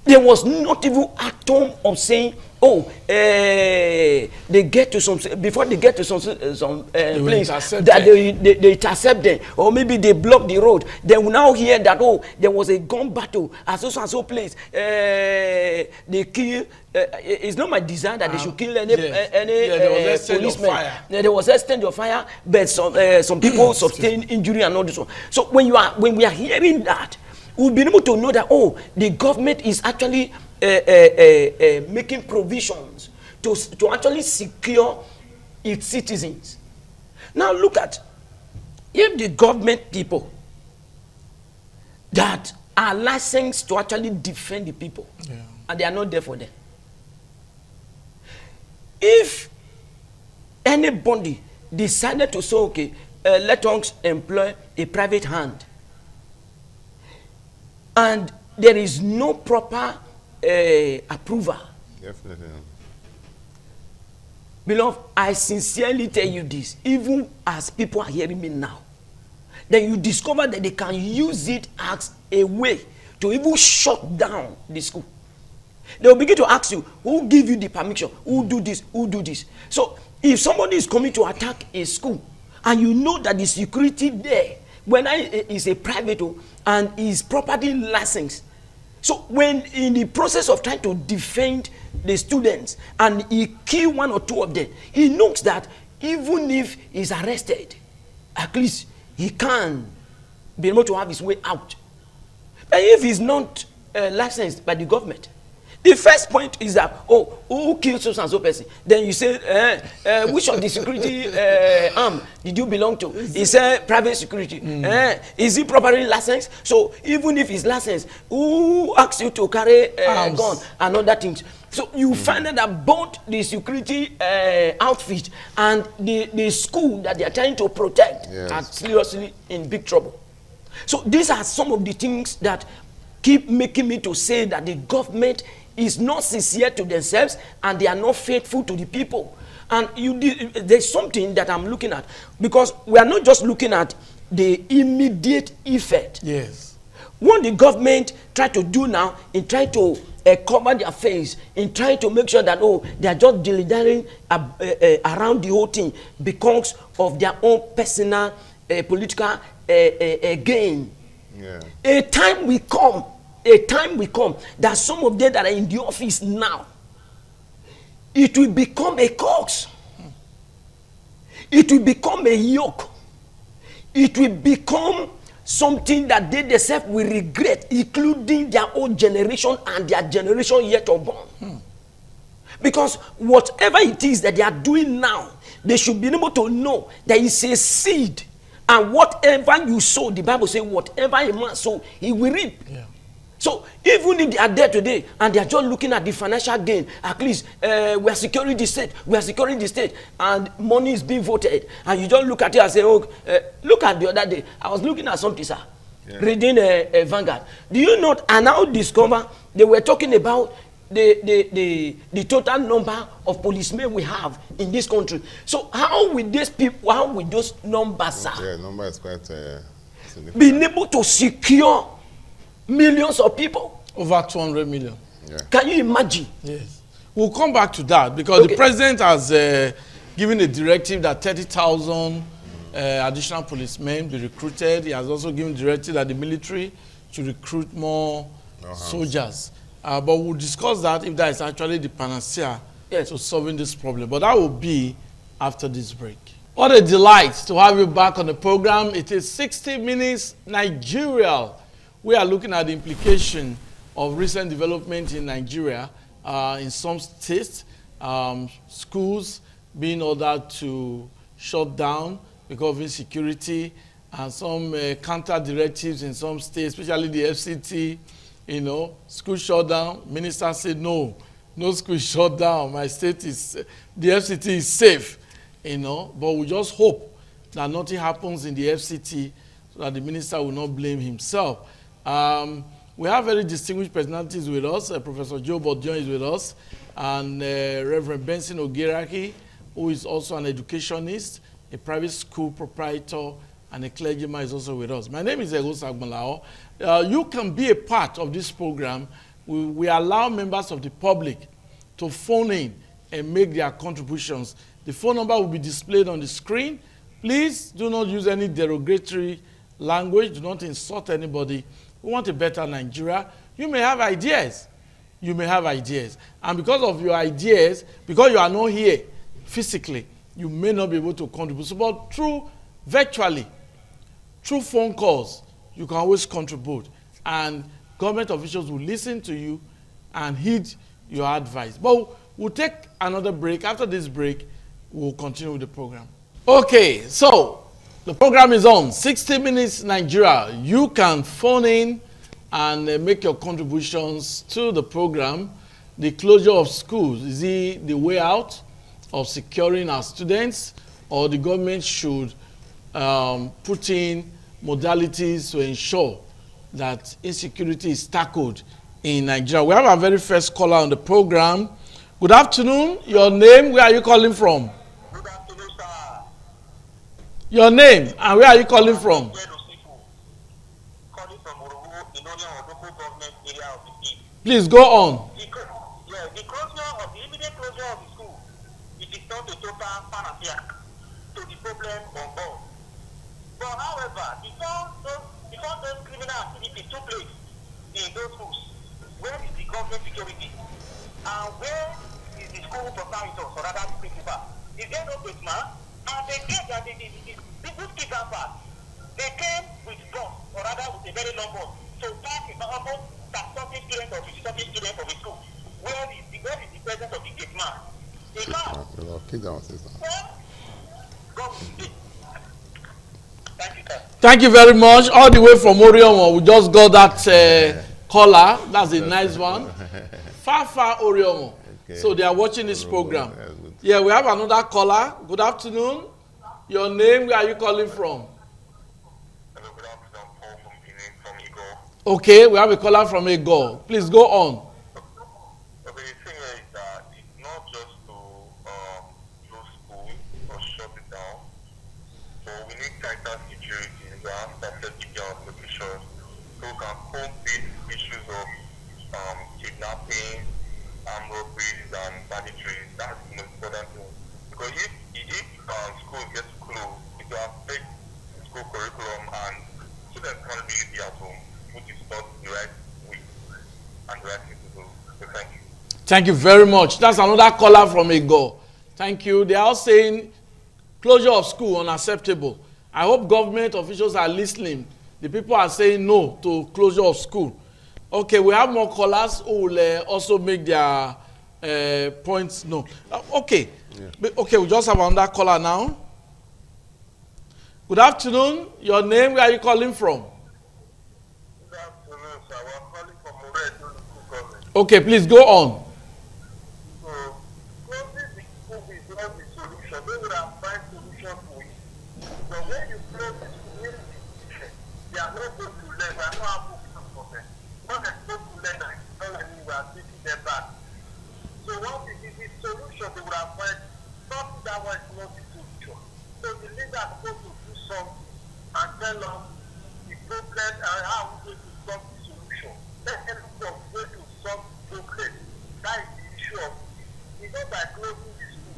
S16: there was not even a tone of saying, oh, they get to some, before they get to some place, that they intercept them, or maybe they block the road. They will now hear that, oh, there was a gun battle at so and so place. They kill. It's not my desire that they should kill any policeman. There was exchange of fire, but some people sustained injury and all this one. So when we are hearing that, we'll be able to know that, oh, the government is actually making provisions to actually secure its citizens. Now look at, if the government people that are licensed to actually defend the people, and they are not there for them. If anybody decided to say, okay, let us employ a private hand, and there is no proper approval.
S15: Definitely.
S16: Beloved, I sincerely tell you this, even as people are hearing me now, then you discover that they can use it as a way to even shut down the school. They will begin to ask you, who give you the permission? Who do this? Who do this? So if somebody is coming to attack a school, and you know that the security there, when is a private and is properly licensed, so when in the process of trying to defend the students and he kill one or two of them, he knows that even if he's arrested, at least he can be able to have his way out. But if he's not licensed by the government, the first point is that, oh, who killed so and so person? Then you say, which of the security arm did you belong to? He said private security. Is he properly licensed? So even if he's licensed, who asks you to carry a gun and other things? So you find out that both the security outfit and the school that they are trying to protect are seriously in big trouble. So these are some of the things that keep making me to say that the government is not sincere to themselves and they are not faithful to the people. And there's something that I'm looking at, because we are not just looking at the immediate effect.
S14: Yes.
S16: What the government try to do now in trying to cover their face, in trying to make sure that, oh, they are just delivering around the whole thing because of their own personal political gain.
S15: Yeah.
S16: A time will come that some of them that are in the office now, it will become a curse. It will become a yoke it will become something that they themselves will regret, including their own generation and their generation yet unborn. Because whatever it is that they are doing now, they should be able to know there is a seed, and whatever you sow, the Bible says, whatever a man sow, he will reap. Yeah. So even if they are there today and they are just looking at the financial gain, at least we are securing the state, and money is being voted, and you just look at it and say, oh, look at the other day, I was looking at something, sir, reading Vanguard. Do you not? I now discover they were talking about the total number of policemen we have in this country. So how will these people, how will those numbers, sir?
S15: Yeah, number is quite significant.
S16: Being able to secure millions of people?
S14: Over 200 million.
S15: Yeah.
S16: Can you imagine?
S14: Yes. We'll come back to that because the president has given a directive that 30,000 additional policemen be recruited. He has also given a directive that the military should recruit more soldiers. But we'll discuss that if that is actually the panacea to solving this problem. But that will be after this break. What a delight to have you back on the program. It is 60 Minutes Nigeria. We are looking at the implication of recent development in Nigeria. In some states, schools being ordered to shut down because of insecurity, and some counter directives in some states, especially the FCT, you know, school shut down. Minister said, no school shut down. My state is, the FCT is safe, you know, but we just hope that nothing happens in the FCT so that the minister will not blame himself. We have very distinguished personalities with us. Professor Joe Bodion is with us, and Reverend Benson Ogeraki, who is also an educationist, a private school proprietor, and a clergyman is also with us. My name is Ego Sagmalao. You can be a part of this program. We allow members of the public to phone in and make their contributions. The phone number will be displayed on the screen. Please do not use any derogatory language. Do not insult anybody. We want a better Nigeria. You may have ideas. You may have ideas. And because of your ideas, because you are not here physically, you may not be able to contribute. So, but virtually, through phone calls, you can always contribute. And government officials will listen to you and heed your advice. But we'll take another break. After this break, we'll continue with the program. Okay, so the program is on 60 Minutes Nigeria. You can phone in and make your contributions to the program. The closure of schools, is it the way out of securing our students, or the government should put in modalities to ensure that insecurity is tackled in Nigeria? We have our very first caller on the program. Good afternoon. Your name, where are you calling from? Your name and where are you calling from? Please go on.
S17: The closure of the immediate closure of the school, it is not a total panacea to the problem on board. But however, before those criminal activities took place in those schools, where is the government security? And where is the school proprietor, or rather the principal? Is there no policeman? And they came that the good kidnappers, they came with guns, or rather with a very long gun, to pass it almost stopping students of the school. Where is the presence of the gate man? In fact,
S14: thank you very much. All the way from Oriomo, we just got that caller. That's a nice one. Far Oriomo. Okay. So they are watching this program. Yeah, we have another caller. Good afternoon. Your name, where are you calling from?
S17: Hello, good afternoon. Paul from Benin, from Igor.
S14: Okay, we have a caller from Igor. Please go on.
S17: Okay, the thing is that it's not just to close school or shut it down. So we need tighter security. We have strategic locations so we can comb these issues of kidnapping, armed robberies, and banditry. That's the most important thing. Because if schools get closed, it will affect school curriculum, and students can't really be at home, which is not the right way and the right thing to do. So thank you.
S14: Thank you very much. That's another caller from Igor. Thank you. They are saying closure of school unacceptable. I hope government officials are listening. The people are saying no to closure of school. Okay, we have more callers who will also make their points known. Okay, okay, we just have another caller now. Good afternoon. Your name, where are you calling from?
S17: Good afternoon, sir. We're calling from Moreto local government.
S14: Okay, please go on.
S17: So, closing the school is not the solution. They would have find solution for it. But when you close the school, they are not going to learn. They are not have for them. When they're supposed to learn, they are we are taking them back. So what is the solution they would have find? Something that was not the solution. So the leader is supposed to do something and tell us the problem and how we're going to solve the solution. Let everyone go to solve the problem. That is the issue of it. It's not by closing the school.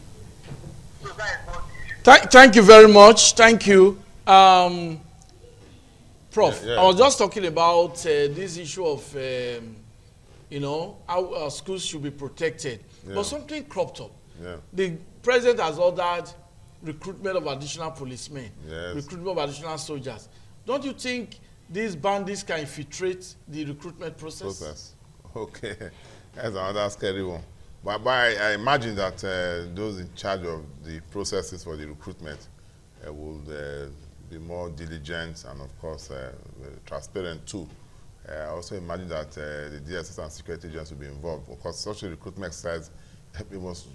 S17: So that is not the issue.
S14: Thank you very much. Thank you. Prof,
S15: Yeah.
S14: I was just talking about this issue of, you know, how schools should be protected.
S15: Yeah.
S14: But something cropped up.
S15: Yeah.
S14: The president has ordered recruitment of additional policemen,
S15: Yes.
S14: recruitment of additional soldiers. Don't you think these bandits can infiltrate the recruitment process?
S15: Okay, that's another scary one. But I imagine that those in charge of the processes for the recruitment will be more diligent and, of course, transparent too. I also imagine that the DSS and security agents will be involved. Of course, such a recruitment exercise it must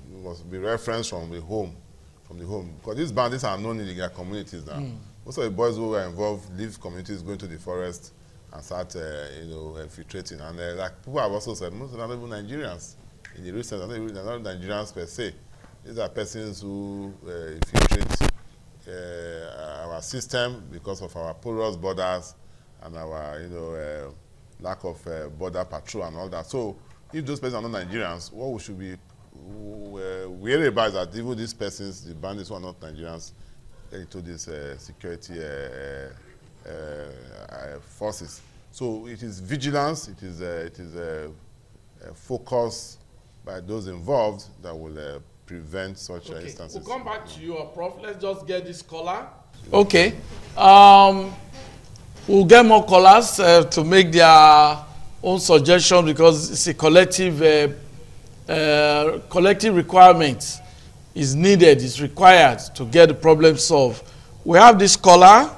S15: be referenced from the home, because these bandits are known in their communities now. Most of the boys who were involved leave communities, going to the forest and start, infiltrating. And like people have also said, most of them are not even Nigerians. In the recent, they're not Nigerians per se. These are persons who infiltrate our system because of our porous borders and our, lack of border patrol and all that. So, if those persons are not Nigerians, what we should be worried about is that even these persons, the bandits who are not Nigerians, get into these security forces. So, it is vigilance. It is focus by those involved that will prevent such instances.
S14: We'll come back to you, Prof. Let's just get this caller. Okay. We'll get more callers to make their own suggestion because it's a collective requirement is needed, is required to get the problem solved. We have this caller.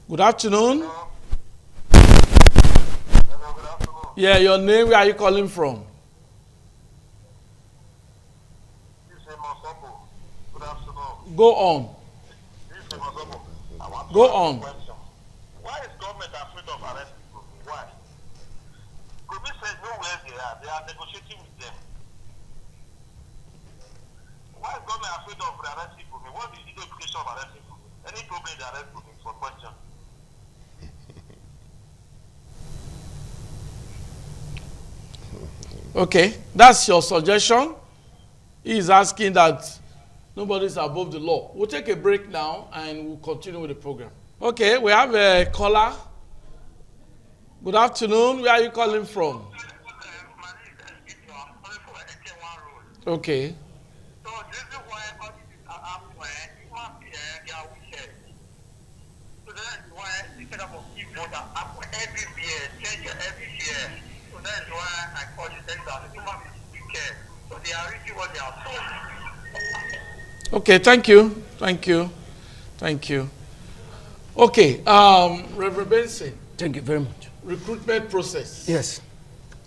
S14: Good afternoon.
S17: Hello, good afternoon.
S14: Yeah, your name, where are you calling from?
S17: This is Masopo. Good afternoon.
S14: Go on.
S17: This is Masopo. I want to
S14: Go
S17: ask
S14: on.
S17: a question. Why is government afraid of arrest people? Why? Kobe says know where they are negotiating with them. Why is government afraid of arresting people? What is the implication of arresting people? Any problem they arrest people for question?
S14: Okay, that's your suggestion. He is asking that nobody is above the law. We'll take a break now and we'll continue with the program. Okay, we have a caller. Good afternoon. Where are you calling from? Okay.
S17: So this is why all these are happening. You must be they are wicked. So that is why instead of give water happen every year, change every year. So that is why I call you that you must be wicked. So they are reaching what they are told.
S14: Okay, thank you. Thank you. Thank you. Okay, Reverend Benson.
S16: Thank you very much.
S14: Recruitment process.
S16: Yes.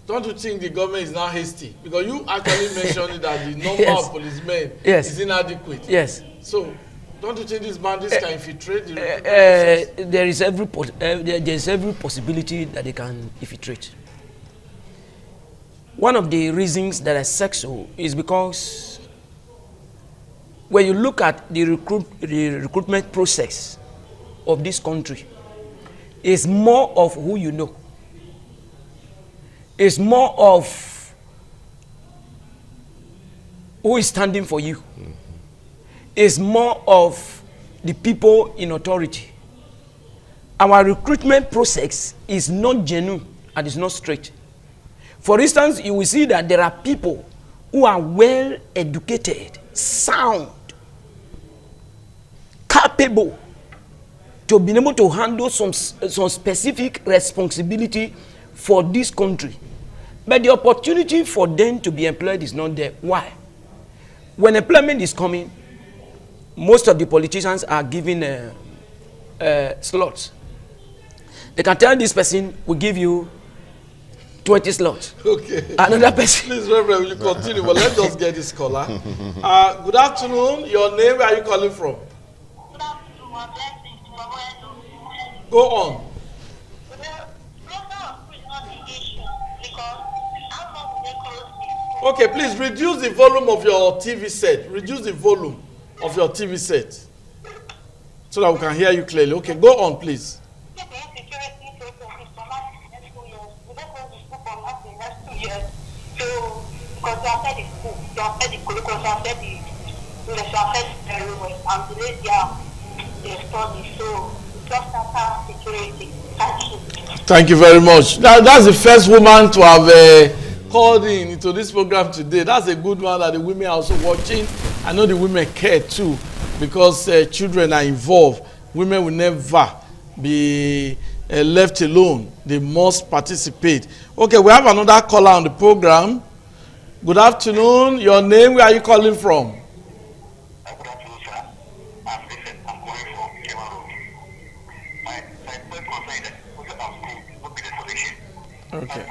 S14: Don't you think the government is now hasty? Because you actually mentioned that the number
S16: Yes.
S14: of policemen
S16: Yes.
S14: is inadequate.
S16: Yes.
S14: So, don't you think these bandits can infiltrate the recruitment process?
S16: There is every possibility that they can infiltrate. One of the reasons that I said so is because when you look at the recruitment process of this country, it's more of who you know. It's more of who is standing for you. It's more of the people in authority. Our recruitment process is not genuine and is not straight. For instance, you will see that there are people who are well educated, sound, capable, to be able to handle some specific responsibility for this country. But the opportunity for them to be employed is not there. Why? When employment is coming, most of the politicians are given slots. They can tell this person, will give you 20 slots.
S14: Okay.
S16: Another person.
S14: Please, Reverend, you continue, but let us get this caller. Good afternoon. Your name, where are you calling from? Go on. Okay, please reduce the volume of your TV set. Reduce the volume of your TV set so that we can hear you clearly. Okay, go on, please. Thank you very much. That's the first woman to have called into this program today. That's a good one that the women are also watching. I know the women care too, because children are involved. Women will never be left alone. They must participate. Okay, we have another caller on the program. Good afternoon. Your name, where are you calling from? Okay.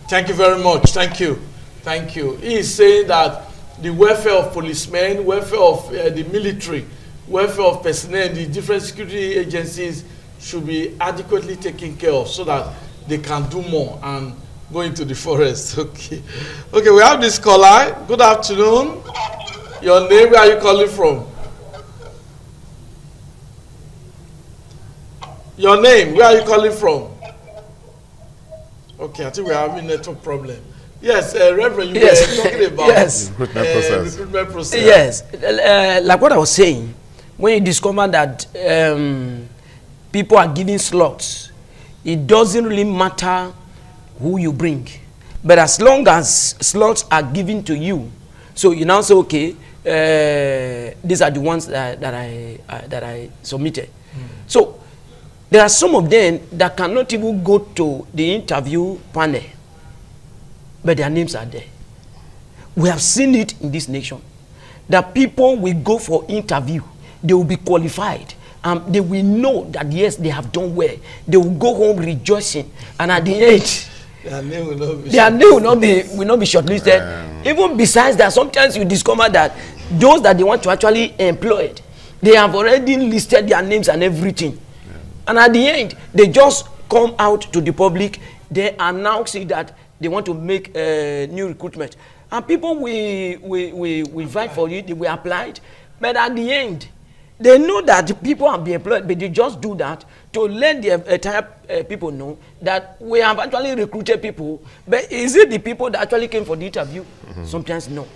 S14: Thank you very much. Thank you. Thank you. He is saying that the welfare of policemen, welfare of the military, welfare of personnel, the different security agencies should be adequately taken care of so that they can do more and go into the forest. Okay. Okay, we have this caller. Good afternoon. Your name, where are you calling from? Your name, where are you calling from? Okay, I think we're having a network problem. Yes, Reverend, you were talking about recruitment process.
S16: Yes, like what I was saying, when you discover that people are giving slots, it doesn't really matter who you bring. But as long as slots are given to you, so you now say, okay, these are the ones that I submitted. So there are some of them that cannot even go to the interview panel, but their names are there. We have seen it in this nation, that people will go for interview, they will be qualified, and they will know that yes, they have done well. They will go home rejoicing, and at the end,
S14: their name will
S16: not be shortlisted. Even besides that, sometimes you discover that those that they want to actually employ, they have already listed their names and everything. And at the end, they just come out to the public. They announce that they want to make a new recruitment. And people will fight for it, they will apply it. But at the end, they know that the people have been employed, but they just do that to let the entire people know that we have actually recruited people. But is it the people that actually came for the interview? Sometimes no.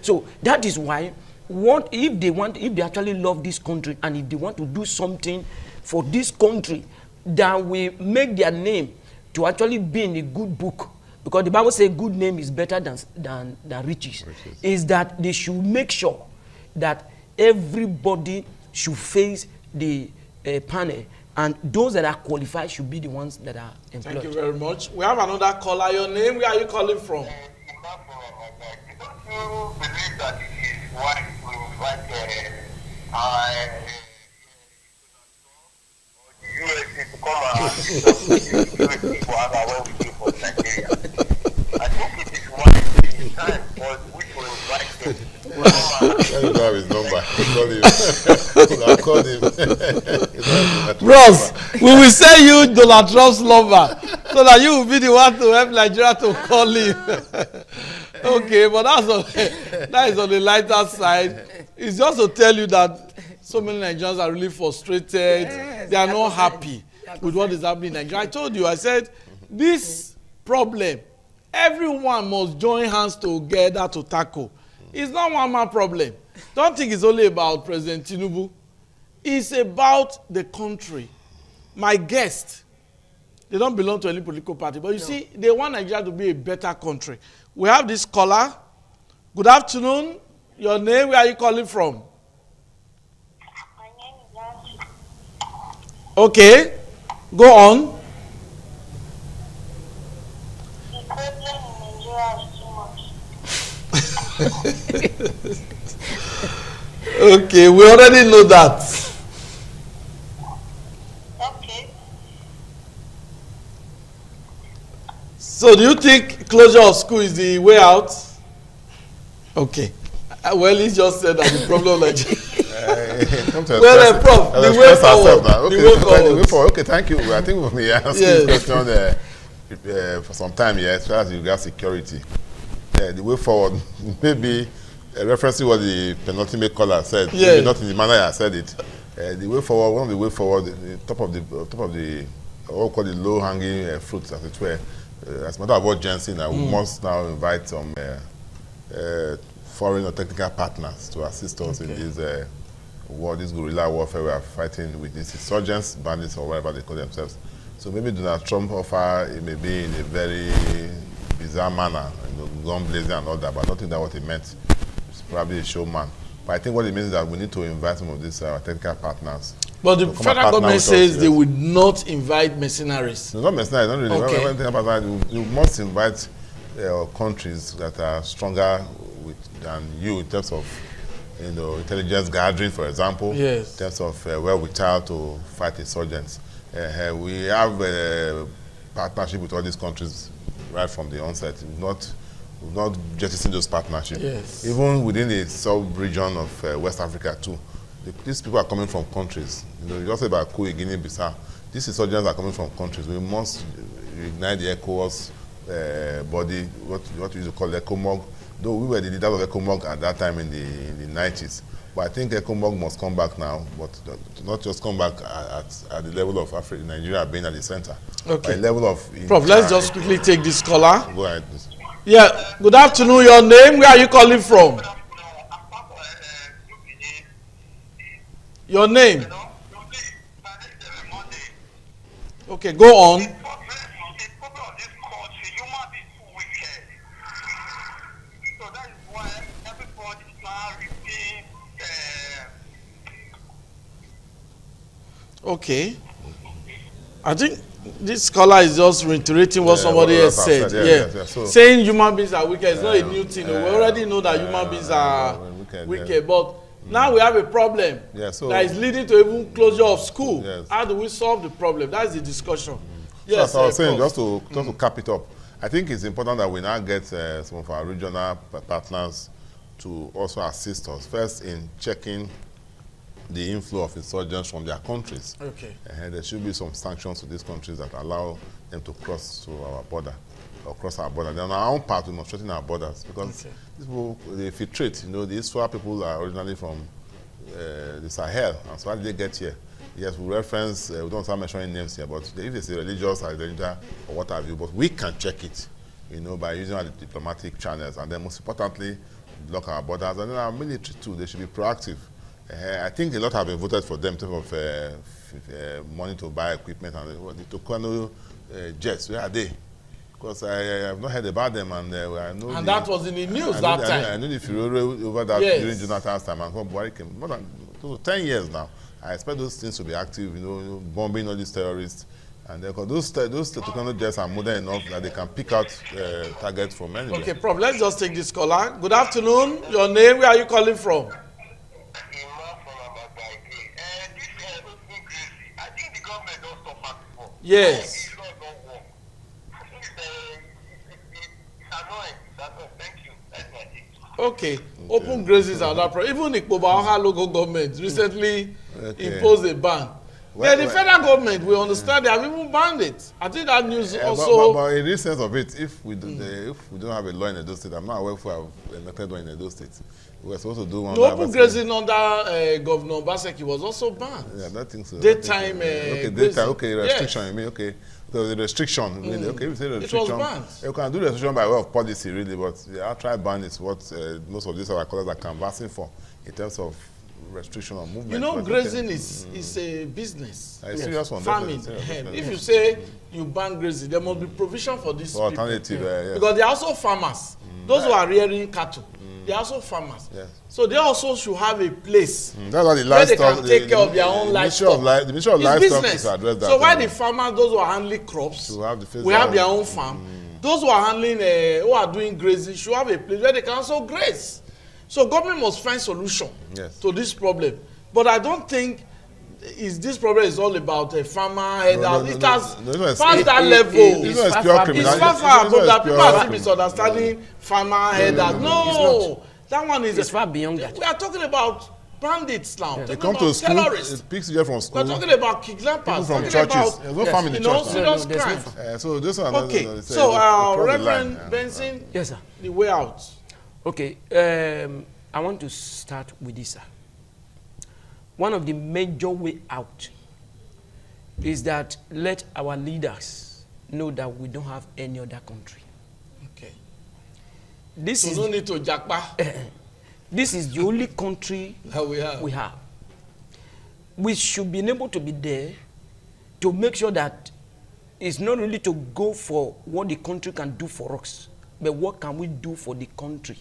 S16: So that is why, if they actually love this country, and if they want to do something for this country that will make their name to actually be in a good book, because the Bible says good name is better than riches, is that they should make sure that everybody should face the panel, and those that are qualified should be the ones that are employed.
S14: Thank you very much. We have another caller. Your name, where are you calling from?
S17: You believe that his wife will invite USA to come and for when we do for Nigeria. I think it is one time for which will invite him.
S15: I don't have his number. I'll call him.
S14: Ross, we will send you Donald Trump's number so that you will be the one to help Nigeria to call him. Okay, but that is on the lighter side. It's just to tell you that So many Nigerians are really frustrated. Yes, they are not happy with what is happening in Nigeria. I told you, I said, this problem, everyone must join hands together to tackle. It's not one man problem. Don't think it's only about President Tinubu. It's about the country. My guests, they don't belong to any political party, but you see, they want Nigeria to be a better country. We have this caller. Good afternoon. Your name, where are you calling from?
S18: My name is Nancy.
S14: Okay, go on.
S18: The problem in Nigeria is too much.
S14: Okay, we already know that.
S18: Okay.
S14: So do you think closure of school is the way out? Okay. Well, he just said that the problem like Prof, the way forward.
S15: Okay, the way forward. Okay, thank you. I think we asked this question for some time, as far as you got security. The way forward, maybe referencing what the penultimate caller said, maybe not in the manner I said it. The way forward, one of the way forward, the top of the what we call the low-hanging fruits, as it were. As a matter of urgency, now we must now invite some foreign or technical partners to assist us in this war, this guerrilla warfare we are fighting with these insurgents, bandits, or whatever they call themselves. So maybe Donald Trump offer, it may be in a very bizarre manner, gun blazing and all that, but I don't think that's what he meant. It's probably a showman. But I think what it means is that we need to invite some of these technical partners.
S14: But the federal government says they would not invite mercenaries.
S15: No, not mercenaries, not really.
S14: Okay.
S15: When about that, you must invite countries that are stronger than you in terms of intelligence gathering, for example.
S14: Yes.
S15: In terms of wherewithal to fight insurgents. We have a partnership with all these countries right from the onset. We've not jettisoned those partnerships.
S14: Yes.
S15: Even within the sub-region of West Africa too. These people are coming from countries. You just say about Kui, Guinea, Bissau. These insurgents are coming from countries. We must ignite the ECOWAS body, what we used to call ECOMOG. Though we were the leaders of ECOMOG at that time in the 90s. But I think ECOMOG must come back now, but not just come back at the level of Africa, Nigeria being at the center.
S14: Okay.
S15: At the level of...
S14: Prof, let's just quickly take this caller.
S15: Go ahead.
S14: Yeah, good afternoon. Your name, where are you calling from? Your name? Okay, go on. Okay. I think this scholar is just reiterating what somebody else said. So saying human beings are wicked is not a new thing. We already know that human beings are wicked. But now we have a problem that is leading to even closure of school. How do we solve the problem? That's the discussion.
S15: Yes, so as I was saying, just to cap it up, I think it's important that we now get some of our regional partners to also assist us. First, in checking the inflow of insurgents from their countries.
S14: Okay.
S15: There should be some sanctions to these countries that allow them to cross to our border, or cross our border. Then on our own part, we must strengthen our borders, because these people, they filtrate. The Iswa people are originally from the Sahel, and so how did they get here? Yes, we reference, we don't start mentioning names here, but if it's a religious agenda or what have you, but we can check it, by using our diplomatic channels, and then most importantly, block our borders, and then our military too, they should be proactive. I think a lot have been voted for them in terms of money to buy equipment, and the Tucano jets, where are they? Because I have not heard about them, and I know.
S14: And that was in the news that time.
S15: I know the furore over that during Jonathan's time, and Buhari came more than 10 years now. I expect those things to be active, bombing all these terrorists, and because those Tucano jets are modern enough that they can pick out targets from anywhere.
S14: Okay, Prof, let's just take this caller. Good afternoon. Your name? Where are you calling from? Yes. Okay. Open grazing is another problem. Even Ikpoba local government recently imposed a ban. Yeah, the federal government, we understand they have even banned it. I think that news also.
S15: But in this sense of it, if we don't have a law in Edo State, I'm not aware if we have enacted one in Edo State. We were supposed to do one.
S14: The open grazing under Governor Obaseki was also banned.
S15: Yeah, I think so.
S14: Daytime.
S15: Daytime. Okay, restriction. Yes. You mean okay? So the restriction. Really, okay, we say the restriction.
S14: It was banned.
S15: You can do the restriction by way of policy, really, but the outright ban is what most of these our colleagues are canvassing for in terms of restriction of movement.
S14: You know, grazing is a business.
S15: A serious one.
S14: Farming. If you say you ban grazing, there must be provision for this
S15: alternative. Yes.
S14: Because they are also farmers. Those who are rearing cattle, they are also farmers.
S15: Yes.
S14: So they also should have a place
S15: that's why
S14: where they can take care of their own livestock.
S15: The Ministry of Livestock is to address that.
S14: So why the farmers, those who are handling crops, we have their own farm. Those who are handling, who are doing grazing, should have a place where they can also graze. So government must find solution to this problem. But I don't think this problem is all about a farmer head out. It has past that level. It's far above that. People are still misunderstanding farmer head out. No, that one is
S16: far beyond that.
S14: We are talking about bandits now.
S15: They come to school, it picks you from school.
S14: We're talking about kidnappers.
S15: People from churches. There's no family church.
S14: Serious crime.
S15: So this one.
S14: Okay. So Reverend Benson,
S16: yes, sir.
S14: The way out.
S16: Okay. I want to start with this, sir. One of the major way out is that let our leaders know that we don't have any other country.
S14: Okay.
S16: This is
S14: no need to jackpot.
S16: This is the only country
S14: that we have.
S16: We should be able to be there to make sure that it's not really to go for what the country can do for us, but what can we do for the country.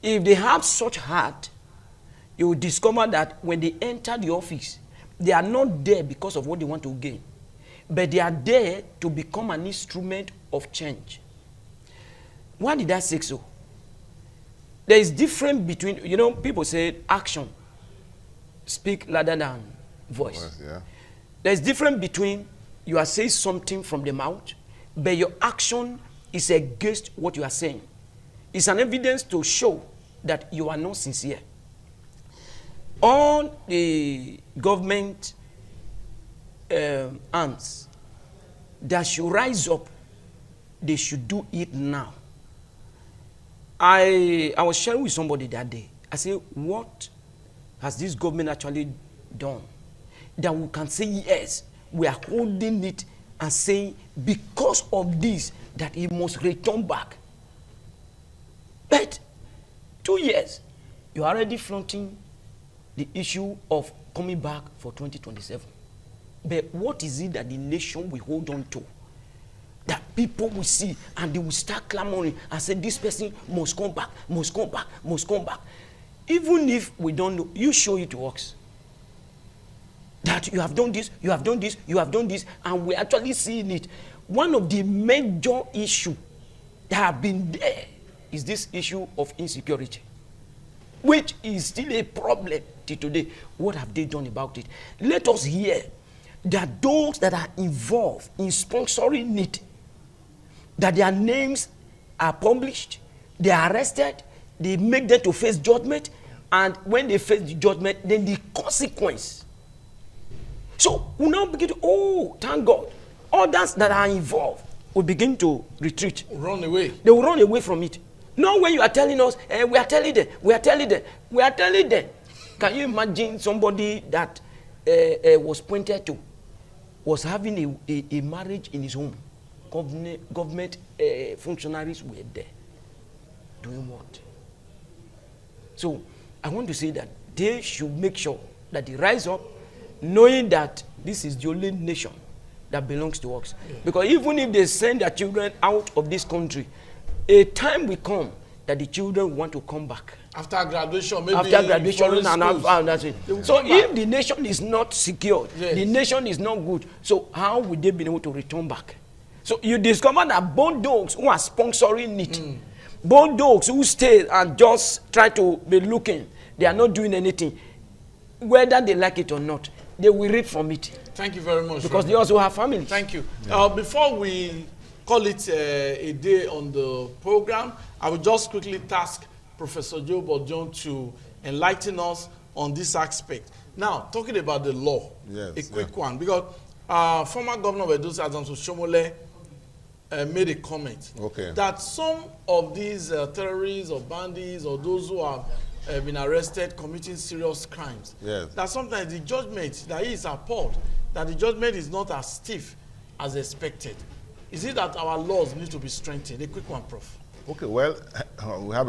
S16: If they have such heart, you will discover that when they enter the office, they are not there because of what they want to gain, but they are there to become an instrument of change. Why did I say so? There is difference between, people say action speak louder than voice.
S15: Yeah.
S16: There is difference between you are saying something from the mouth, but your action is against what you are saying. It's an evidence to show that you are not sincere. All the government arms that should rise up, they should do it now. I was sharing with somebody that day. I said, what has this government actually done that we can say, yes, we are holding it and saying, because of this, that it must return back. But 2 years, you are already flaunting the issue of coming back for 2027. But what is it that the nation will hold on to? That people will see and they will start clamoring and say, this person must come back, must come back, must come back. Even if we don't know, you show it works. That you have done this, you have done this, you have done this, and we're actually seeing it. One of the major issues that have been there is this issue of insecurity, which is still a problem till today. What have they done about it? Let us hear that those that are involved in sponsoring it, that their names are published, they are arrested, they make them to face judgment, and when they face the judgment, then the consequence. So we now begin to, thank God, others that are involved will begin to retreat.
S14: Run away.
S16: They will run away from it. Now when you are telling us, we are telling them, we are telling them, we are telling them. Can you imagine somebody that was pointed to, was having a marriage in his home? Government functionaries were there. Doing what? So I want to say that they should make sure that they rise up, knowing that this is the only nation that belongs to us. Yeah. Because even if they send their children out of this country, a time will come that the children want to come back.
S14: After graduation, maybe
S16: after graduation, and that's it. So if the nation is not secured, yes, the nation is not good, so how would they be able to return back? So you discover that both those who are sponsoring it, both those who stay and just try to be looking, they are not doing anything. Whether they like it or not, they will read from it.
S14: Thank you very much.
S16: Because they also have families.
S14: Thank you. Yeah. Before we call it a day on the program, I will just quickly task Professor Joe Bodjon to enlighten us on this aspect. Now, talking about the law, a quick one, because former governor of Edo State, Adams Oshomole, made a comment that some of these terrorists or bandits or those who have been arrested committing serious crimes, that sometimes the judgment, that he is appalled, that the judgment is not as stiff as expected. Is it that our laws need to be strengthened? A quick one, Prof.
S15: Okay, well, we have